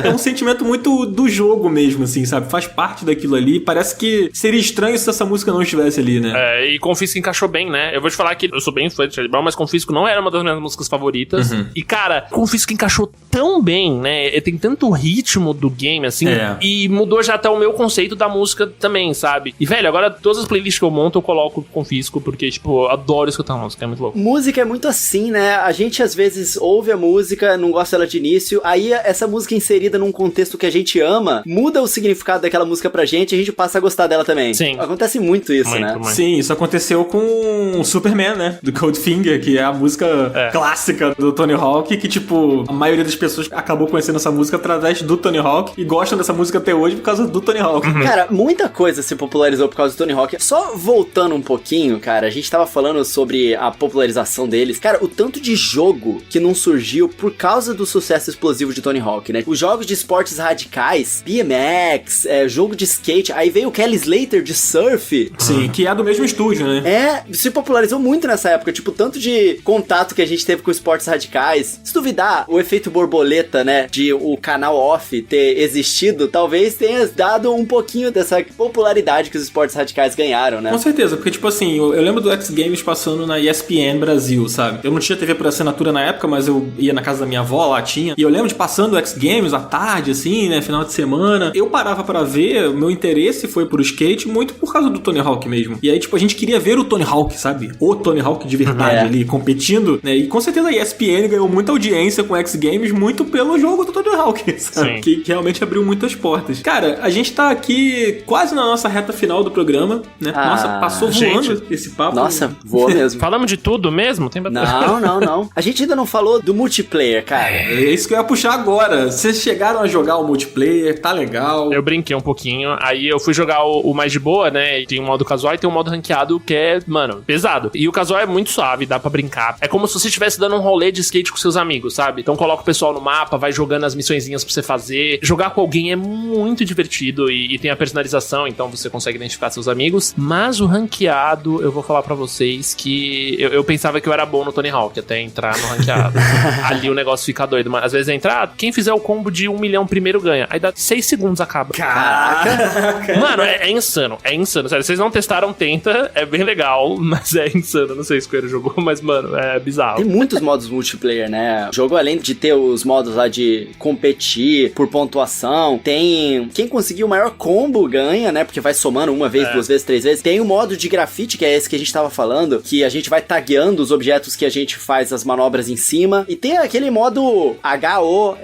É um sentimento muito do jogo mesmo, assim, sabe? Faz parte daquilo ali. Parece que seria estranho se essa música não estivesse ali, né? É, e Confisco encaixou bem, né? Eu vou te falar que eu sou bem fã de Charlie Brown, mas Confisco não era uma das minhas músicas favoritas. Uhum. E, cara, Confisco encaixou tão bem, né? Tem tanto ritmo do game, assim, e mudou já até o meu conceito da música também, sabe? E, velho, agora todas as playlists que eu monto, eu coloco Confisco, porque, tipo, eu adoro escutar música, é muito louco. Música é muito assim, né? A gente, às vezes, vezes ouve a música, não gosta dela de início, aí essa música inserida num contexto que a gente ama, muda o significado daquela música pra gente e a gente passa a gostar dela também. Sim. Acontece muito isso, Muito, né? muito. Sim, isso aconteceu com o Superman, né? Do Goldfinger, que é a música clássica do Tony Hawk, que, tipo, a maioria das pessoas acabou conhecendo essa música através do Tony Hawk e gostam dessa música até hoje por causa do Tony Hawk. Cara, muita coisa se popularizou por causa do Tony Hawk. Só voltando um pouquinho, cara, a gente tava falando sobre a popularização deles. Cara, o tanto de jogo que não surgiu por causa do sucesso explosivo de Tony Hawk, né? Os jogos de esportes radicais, BMX, jogo de skate, aí veio o Kelly Slater de surf. Sim, que é do mesmo estúdio, né? Se popularizou muito nessa época, tipo, tanto de contato que a gente teve com esportes radicais. Se duvidar, o efeito borboleta, né, de o canal off ter existido, talvez tenha dado um pouquinho dessa popularidade que os esportes radicais ganharam, né? Com certeza, porque, tipo assim, eu lembro do X Games passando na ESPN Brasil, sabe? Eu não tinha TV por assinatura na época, mas eu ia na casa da minha avó, lá tinha. E eu lembro de passando o X Games à tarde, assim, né, final de semana. Eu parava pra ver, o meu interesse foi pro skate muito por causa do Tony Hawk mesmo. E aí, tipo, a gente queria ver o Tony Hawk, sabe? O Tony Hawk de verdade ali, competindo, né? E com certeza a ESPN ganhou muita audiência com X Games muito pelo jogo do Tony Hawk, sabe? Que realmente abriu muitas portas. Cara, a gente tá aqui quase na nossa reta final do programa, né? Nossa, passou voando esse papo. Nossa, voa mesmo. Falamos de tudo mesmo? Tem Não. A gente ainda não falou do multiplayer, cara. É isso que eu ia puxar agora. Vocês chegaram a jogar o multiplayer, tá legal. Eu brinquei um pouquinho, aí eu fui jogar o mais de boa, né? E tem um modo casual e tem um modo ranqueado que é, mano, pesado. E o casual é muito suave, dá pra brincar. É como se você estivesse dando um rolê de skate com seus amigos, sabe? Então coloca o pessoal no mapa, vai jogando as missõezinhas pra você fazer. Jogar com alguém é muito divertido e tem a personalização, então você consegue identificar seus amigos. Mas o ranqueado, eu vou falar pra vocês que eu pensava que eu era bom no Tony Hawk até entrar no ranqueado. Ali o negócio fica doido. Mas às vezes entrar, quem fizer o combo de 1 milhão primeiro ganha. Aí dá 6 segundos, acaba. Caraca! Mano, é insano. É insano. Sério, vocês não testaram, tenta. É bem legal, mas é insano. Não sei se o Coelho jogou, mas, mano, é bizarro. Tem muitos modos multiplayer, né? O jogo, além de ter os modos lá de competir por pontuação, tem quem conseguir o maior combo ganha, né? Porque vai somando uma vez, 2 vezes, 3 vezes. Tem o modo de grafite, que é esse que a gente tava falando, que a gente vai tagueando os objetos que a gente faz as manobras em cima. E tem aquele modo HORSE,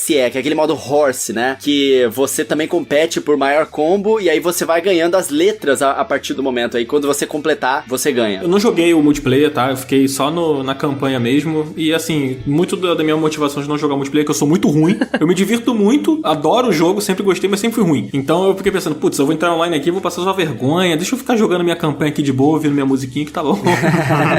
que é aquele modo horse, né? Que você também compete por maior combo e aí você vai ganhando as letras a partir do momento. Aí quando você completar, você ganha. Eu não joguei o multiplayer, tá? Eu fiquei só na campanha mesmo. E assim, muito da minha motivação de não jogar multiplayer é que eu sou muito ruim. Eu me divirto muito, adoro o jogo, sempre gostei, mas sempre fui ruim. Então eu fiquei pensando, putz, eu vou entrar online aqui, vou passar só vergonha, deixa eu ficar jogando minha campanha aqui de boa, ouvindo minha musiquinha que tá bom.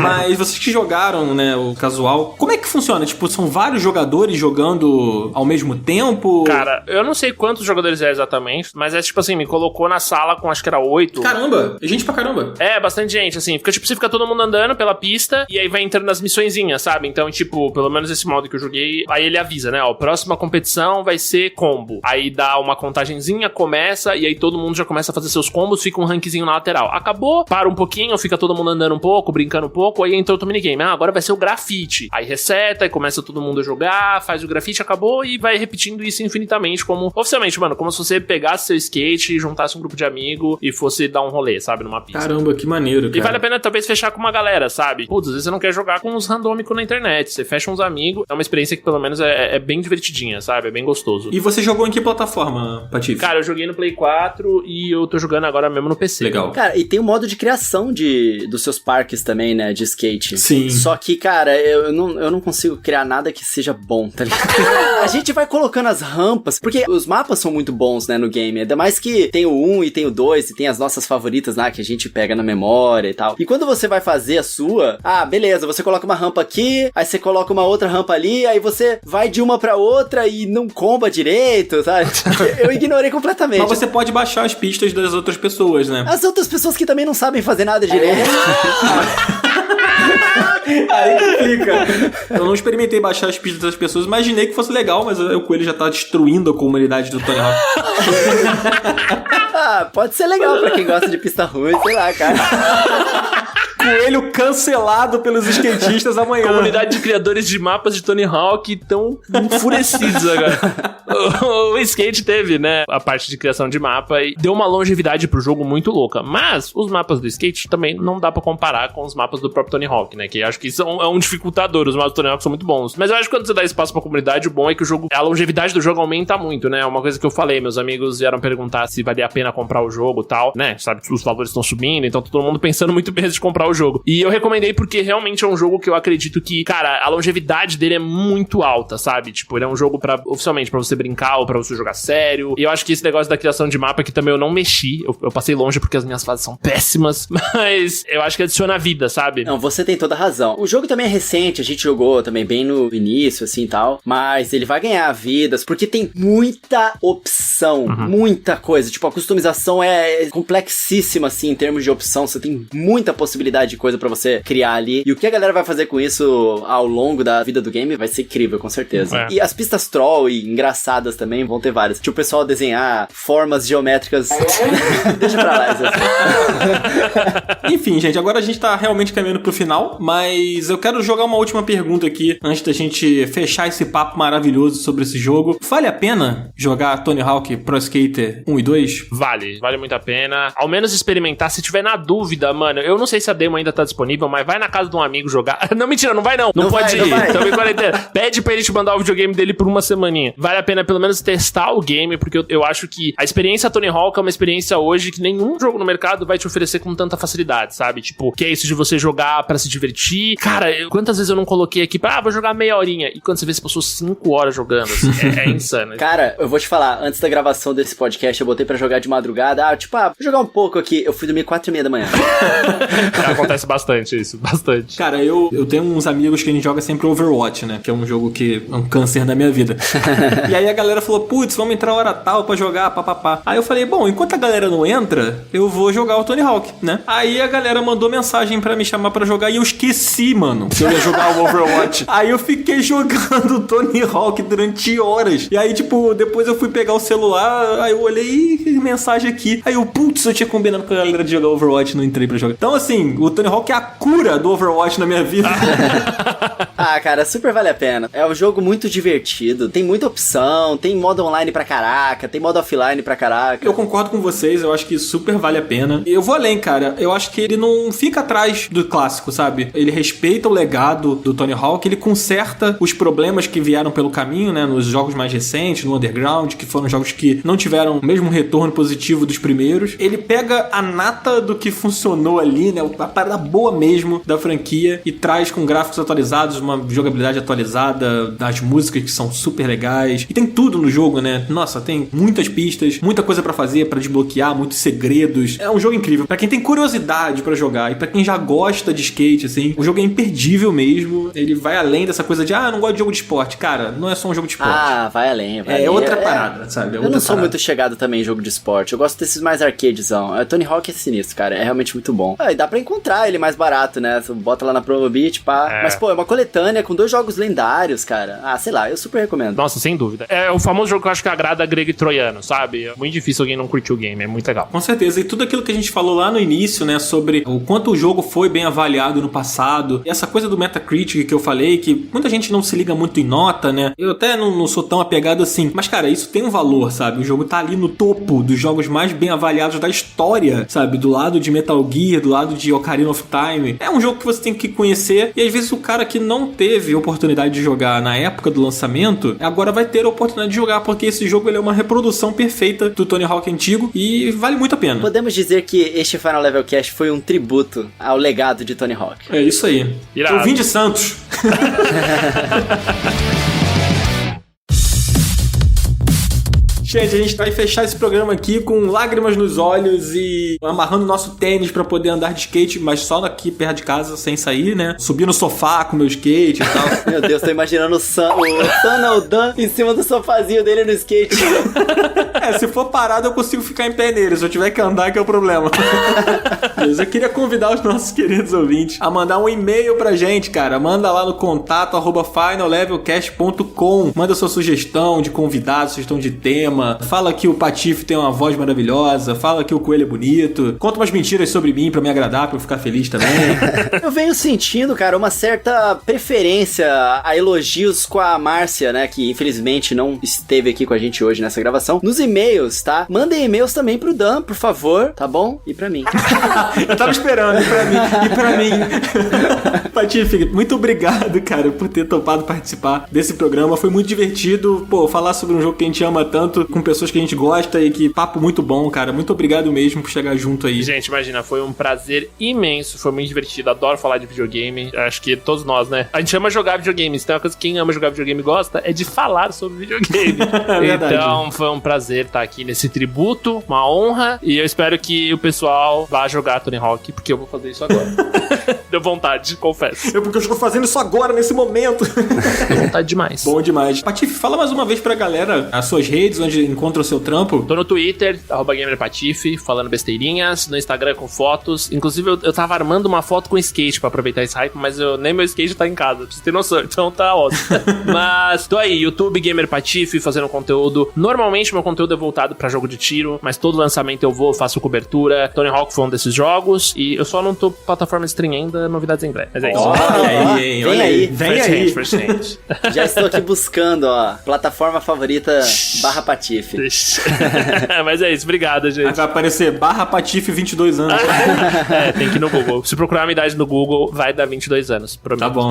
Mas vocês que jogaram, né, o casual, como é que funciona? Tipo, são vários jogadores jogando ao mesmo tempo? Cara, eu não sei quantos jogadores é exatamente, mas é tipo assim, me colocou na sala com acho que era 8. Caramba, é gente pra caramba. É, bastante gente, assim, fica tipo, você fica todo mundo andando pela pista e aí vai entrando nas missõezinhas, sabe? Então, tipo, pelo menos esse modo que eu joguei, aí ele avisa, né, ó, próxima competição vai ser combo. Aí dá uma contagenzinha, começa, e aí todo mundo já começa a fazer seus combos, fica um rankzinho na lateral. Acabou, para um pouquinho, fica todo mundo andando um pouco, brincando um pouco, aí entra outro minigame. Ah, agora vai ser o grafite. Aí reseta, e começa todo mundo a jogar, faz o grafite, acabou, e vai repetindo isso infinitamente, como, oficialmente, mano, como se você pegasse seu skate, juntasse um grupo de amigo e fosse dar um rolê, sabe, numa pista. Caramba, que maneiro, cara. E vale a pena talvez fechar com uma galera, sabe? Putz, às vezes você não quer jogar com uns randômicos na internet, você fecha uns amigos, é uma experiência que pelo menos é bem divertidinha, sabe? É bem gostoso. E você jogou em que plataforma, Patife? Cara, eu joguei no Play 4 e eu tô jogando agora mesmo no PC. Legal. Cara, e tem o modo de criação dos seus parques também, né, de skate. Sim. Só que, cara, eu não consigo criar nada que seja bom, tá ligado? A gente vai colocando as rampas, porque os mapas são muito bons, né, no game. Ainda mais que tem o 1 e tem o 2 e tem as nossas favoritas lá que a gente pega na memória e tal. E quando você vai fazer a sua, beleza, você coloca uma rampa aqui, aí você coloca uma outra rampa ali, aí você vai de uma pra outra e não comba direito, sabe? Eu ignorei completamente. Mas você pode baixar as pistas das outras pessoas, né? As outras pessoas que também não sabem fazer nada direito. Aí complica. Eu não experimentei baixar as pistas das pessoas, imaginei que fosse legal, mas o Coelho já tá destruindo a comunidade do Tony Hawk. Pode ser legal pra quem gosta de pista ruim, sei lá, cara. Coelho cancelado pelos skatistas amanhã. Comunidade de criadores de mapas de Tony Hawk tão enfurecidos agora. O Skate teve, né, a parte de criação de mapa e deu uma longevidade pro jogo muito louca. Mas os mapas do Skate também não dá pra comparar com os mapas do próprio Tony Hawk, né? Que acho que isso é um dificultador. Os mapas do Tony Hawk são muito bons. Mas eu acho que quando você dá espaço pra comunidade, o bom é que a longevidade do jogo aumenta muito, né? Uma coisa que eu falei, meus amigos vieram perguntar se valia a pena comprar o jogo e tal, né? Sabe, os valores estão subindo, então todo mundo pensando muito bem antes de comprar o jogo. E eu recomendei porque realmente é um jogo que eu acredito que, cara, a longevidade dele é muito alta, sabe? Tipo, ele é um jogo oficialmente pra você brincar ou pra você jogar sério. E eu acho que esse negócio da criação de mapa que também eu não mexi. Eu passei longe porque as minhas fases são péssimas, mas eu acho que adiciona vida, sabe? Não, você tem toda a razão. O jogo também é recente, a gente jogou também bem no início, assim, e tal, mas ele vai ganhar vidas, porque tem muita opção, muita coisa. Tipo, a customização é complexíssima, assim, em termos de opção. Você tem muita possibilidade de coisa pra você criar ali. E o que a galera vai fazer com isso ao longo da vida do game vai ser incrível, com certeza. E as pistas troll e engraçadas também vão ter várias. Tipo, o pessoal desenhar formas geométricas. Deixa pra lá, Enfim, gente, agora a gente tá realmente caminhando pro final, mas eu quero jogar uma última pergunta aqui, antes da gente fechar esse papo maravilhoso sobre esse jogo. Vale a pena jogar Tony Hawk Pro Skater 1 e 2? Vale muito a pena. Ao menos experimentar, se tiver na dúvida, mano, eu não sei se a demo ainda tá disponível, mas vai na casa de um amigo jogar. Não, mentira, não vai não. Não pode ir. Tamo em quarentena. Pede pra ele te mandar o videogame dele por uma semaninha. Vale a pena pelo menos testar o game, porque eu acho que a experiência Tony Hawk é uma experiência hoje que nenhum jogo no mercado vai te oferecer com tanta facilidade, sabe? Tipo, que é isso de você jogar pra se divertir. Cara, quantas vezes eu não coloquei aqui pra, vou jogar meia horinha. E quando você vê, você passou 5 horas jogando, assim, é insano. Cara, eu vou te falar, antes da gravação desse podcast, eu botei pra jogar de madrugada. Vou jogar um pouco aqui. Eu fui dormir 4h30 da manhã. Acontece bastante isso, bastante. Cara, eu tenho uns amigos que a gente joga sempre Overwatch, né? Que é um jogo que é um câncer na minha vida. E aí a galera falou, putz, vamos entrar hora tal pra jogar, papapá. Aí eu falei, bom, enquanto a galera não entra, eu vou jogar o Tony Hawk, né? Aí a galera mandou mensagem pra me chamar pra jogar e eu esqueci, mano, que eu ia jogar o Overwatch. Aí eu fiquei jogando o Tony Hawk durante horas. E aí, tipo, depois eu fui pegar o celular, aí eu olhei, que mensagem aqui. Aí eu, putz, eu tinha combinado com a galera de jogar Overwatch e não entrei pra jogar. Então, assim, o Tony Hawk é a cura do Overwatch na minha vida. Cara, super vale a pena. É um jogo muito divertido, tem muita opção, tem modo online pra caraca, tem modo offline pra caraca. Eu concordo com vocês, eu acho que super vale a pena. E eu vou além, cara. Eu acho que ele não fica atrás do clássico, sabe? Ele respeita o legado do Tony Hawk, ele conserta os problemas que vieram pelo caminho, né? Nos jogos mais recentes, no Underground, que foram jogos que não tiveram o mesmo retorno positivo dos primeiros. Ele pega a nata do que funcionou ali, né? A parada boa mesmo da franquia e traz com gráficos atualizados, uma jogabilidade atualizada, das músicas que são super legais. E tem tudo no jogo, né? Nossa, tem muitas pistas, muita coisa pra fazer, pra desbloquear, muitos segredos. É um jogo incrível. Pra quem tem curiosidade pra jogar e pra quem já gosta de skate, assim, o jogo é imperdível mesmo. Ele vai além dessa coisa de, eu não gosto de jogo de esporte. Cara, não é só um jogo de esporte. Vai além. É outra parada, sabe? Eu não sou muito chegado também em jogo de esporte. Eu gosto desses mais arcadezão. Tony Hawk é sinistro, cara. É realmente muito bom. E dá pra encontrar ele mais barato, né? Você bota lá na Promobit, pá. Mas, pô, é uma coletânea com 2 jogos lendários, cara. Sei lá, eu super recomendo. Nossa, sem dúvida. É o famoso jogo que eu acho que agrada a Greg Troiano, sabe? É muito difícil alguém não curtir o game. É muito legal. Com certeza. E tudo aquilo que a gente falou lá no início, né? Sobre o quanto o jogo foi bem avaliado no passado. E essa coisa do Metacritic que eu falei, que muita gente não se liga muito em nota, né? Eu até não sou tão apegado assim. Mas, cara, isso tem um valor, sabe? O jogo tá ali no topo dos jogos mais bem avaliados da história, sabe? Do lado de Metal Gear, do lado de Ocarina of Time. É um jogo que você tem que conhecer. E às vezes o cara que não teve oportunidade de jogar na época do lançamento, agora vai ter a oportunidade de jogar, porque esse jogo ele é uma reprodução perfeita do Tony Hawk antigo e vale muito a pena. Podemos dizer que este Final Level Cast foi um tributo ao legado de Tony Hawk. É isso aí. Eu vim de Santos. Gente, a gente vai fechar esse programa aqui com lágrimas nos olhos e amarrando nosso tênis pra poder andar de skate, mas só aqui perto de casa, sem sair, né? Subir no sofá com meu skate e tal. Meu Deus, tô imaginando o Sam Aldan em cima do sofazinho dele no skate. Se for parado eu consigo ficar em pé nele, se eu tiver que andar que é o problema. Mas eu queria convidar os nossos queridos ouvintes a mandar um e-mail pra gente, cara. Manda lá no contato @finallevelcast.com. Manda sua sugestão de convidado, sugestão de tema, programa, fala que o Patife tem uma voz maravilhosa, fala que o Coelho é bonito, conta umas mentiras sobre mim pra me agradar, pra eu ficar feliz também. Eu venho sentindo, cara, uma certa preferência a elogios com a Márcia, né, que infelizmente não esteve aqui com a gente hoje nessa gravação, nos e-mails, tá? Mandem e-mails também pro Dan, por favor, tá bom? E pra mim. Eu tava esperando, e pra mim. Patife, muito obrigado, cara, por ter topado participar desse programa. Foi muito divertido, falar sobre um jogo que a gente ama tanto, com pessoas que a gente gosta e que papo muito bom, cara. Muito obrigado mesmo por chegar junto aí. Gente, imagina, foi um prazer imenso, foi muito divertido, adoro falar de videogame, acho que todos nós, né? A gente ama jogar videogame, se tem uma coisa que quem ama jogar videogame gosta, é de falar sobre videogame. Então, foi um prazer estar aqui nesse tributo, uma honra, e eu espero que o pessoal vá jogar Tony Hawk, porque eu vou fazer isso agora. Deu vontade, confesso. Porque eu estou fazendo isso agora, nesse momento. Deu vontade demais. Bom demais. Patife, fala mais uma vez pra galera as suas redes, onde encontra o seu trampo. Tô no Twitter, @GamerPatife, falando besteirinhas, no Instagram com fotos. Inclusive, eu tava armando uma foto com skate pra aproveitar esse hype, mas nem meu skate tá em casa, pra você ter noção, então tá ótimo. Mas tô aí, YouTube Gamer Patife, fazendo conteúdo. Normalmente meu conteúdo é voltado pra jogo de tiro, mas todo lançamento eu vou, faço cobertura. Tony Hawk foi um desses jogos, e eu só não tô plataforma de stream ainda, novidades em breve. Mas é isso. Olha aí, hein? Vem aí. Vem aí. First hand. Já estou aqui buscando, ó, plataforma favorita /Patife. Mas é isso, obrigado, gente. Vai aparecer /Patife 22 anos. Tem que ir no Google. Se procurar a minha idade no Google, vai dar 22 anos. Prometo. Tá bom.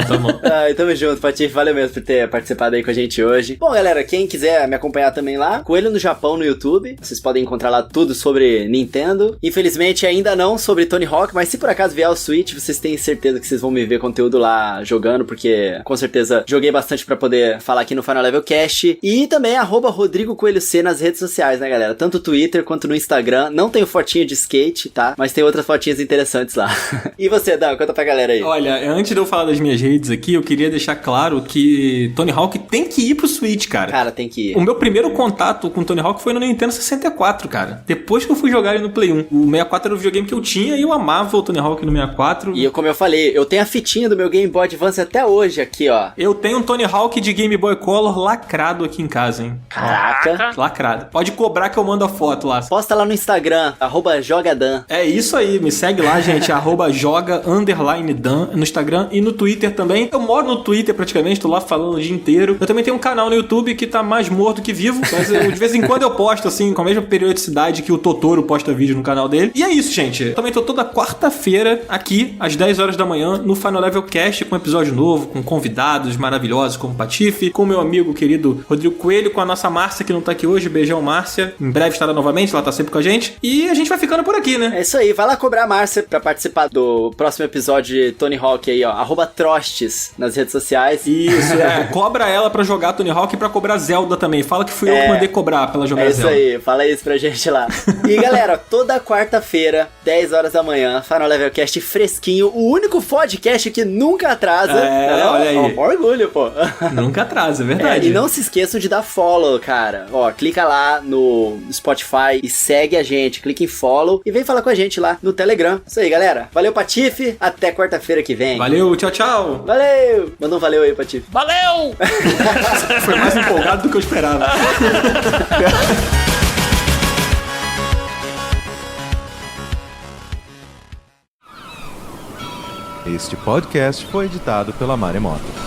Tamo junto, Patife. Valeu mesmo por ter participado aí com a gente hoje. Bom, galera, quem quiser me acompanhar também lá, Coelho no Japão no YouTube. Vocês podem encontrar lá tudo sobre Nintendo. Infelizmente, ainda não sobre Tony Hawk, mas se por acaso vier o Switch, vocês têm certeza que vocês vão me ver conteúdo lá jogando, porque com certeza joguei bastante pra poder falar aqui no Final Level Cast. E também Rodrigo Coelho C nas redes sociais, né, galera? Tanto no Twitter quanto no Instagram. Não tenho fotinha de skate, tá? Mas tem outras fotinhas interessantes lá. E você, Dan, conta pra galera aí. Olha, antes de eu falar das minhas redes aqui, eu queria deixar claro que Tony Hawk tem que ir pro Switch, cara. Cara, tem que ir. O meu primeiro contato com Tony Hawk foi no Nintendo 64, cara. Depois que eu fui jogar ele no Play 1. O 64 era o videogame que eu tinha e eu amava o Tony Hawk no 64. E como eu falei, eu tenho a fitinha do meu Game Boy Advance até hoje aqui, ó. Eu tenho um Tony Hawk de Game Boy Color lacrado aqui em casa, hein? Caraca. Lacrado. Pode cobrar que eu mando a foto lá. Posta lá no Instagram, @jogadan. É isso aí, me segue lá, gente, @joga_dan no Instagram e no Twitter também. Eu moro no Twitter praticamente, tô lá falando o dia inteiro. Eu também tenho um canal no YouTube que tá mais morto que vivo, mas de vez em quando eu posto, assim, com a mesma periodicidade que o Totoro posta vídeo no canal dele. E é isso, gente. Eu também tô toda quarta-feira aqui, às 10 horas da manhã, no Final Level Cast, com um episódio novo, com convidados maravilhosos como o Patife, com o meu amigo querido Rodrigo Coelho, com a nossa Márcia, que não tá aqui hoje. Beijão, Márcia. Em breve estará novamente, ela tá sempre com a gente. E a gente vai ficando por aqui, né? É isso aí, vai lá cobrar a Márcia pra participar do próximo episódio de Tony Hawk aí, ó. @Trostes nas redes sociais. Isso, cobra ela pra jogar Tony Hawk e pra cobrar Zelda também. Fala que fui eu que mandei cobrar pra ela jogar Zelda. É isso aí, fala isso pra gente lá. E galera, toda quarta-feira, 10 horas da manhã, Final Level Cast fresquinho, o único podcast que nunca atrasa. Olha aí. Orgulho, pô. Nunca atrasa, é verdade. E não se esqueçam de dar follow, cara. Ó, clica lá no Spotify e segue a gente. Clica em follow e vem falar com a gente lá no Telegram. Isso aí, galera. Valeu, Patife. Até quarta-feira que vem. Valeu, tchau, tchau. Valeu. Manda um valeu aí, Patife. Valeu! Foi mais empolgado do que eu esperava. Este podcast foi editado pela Maremoto.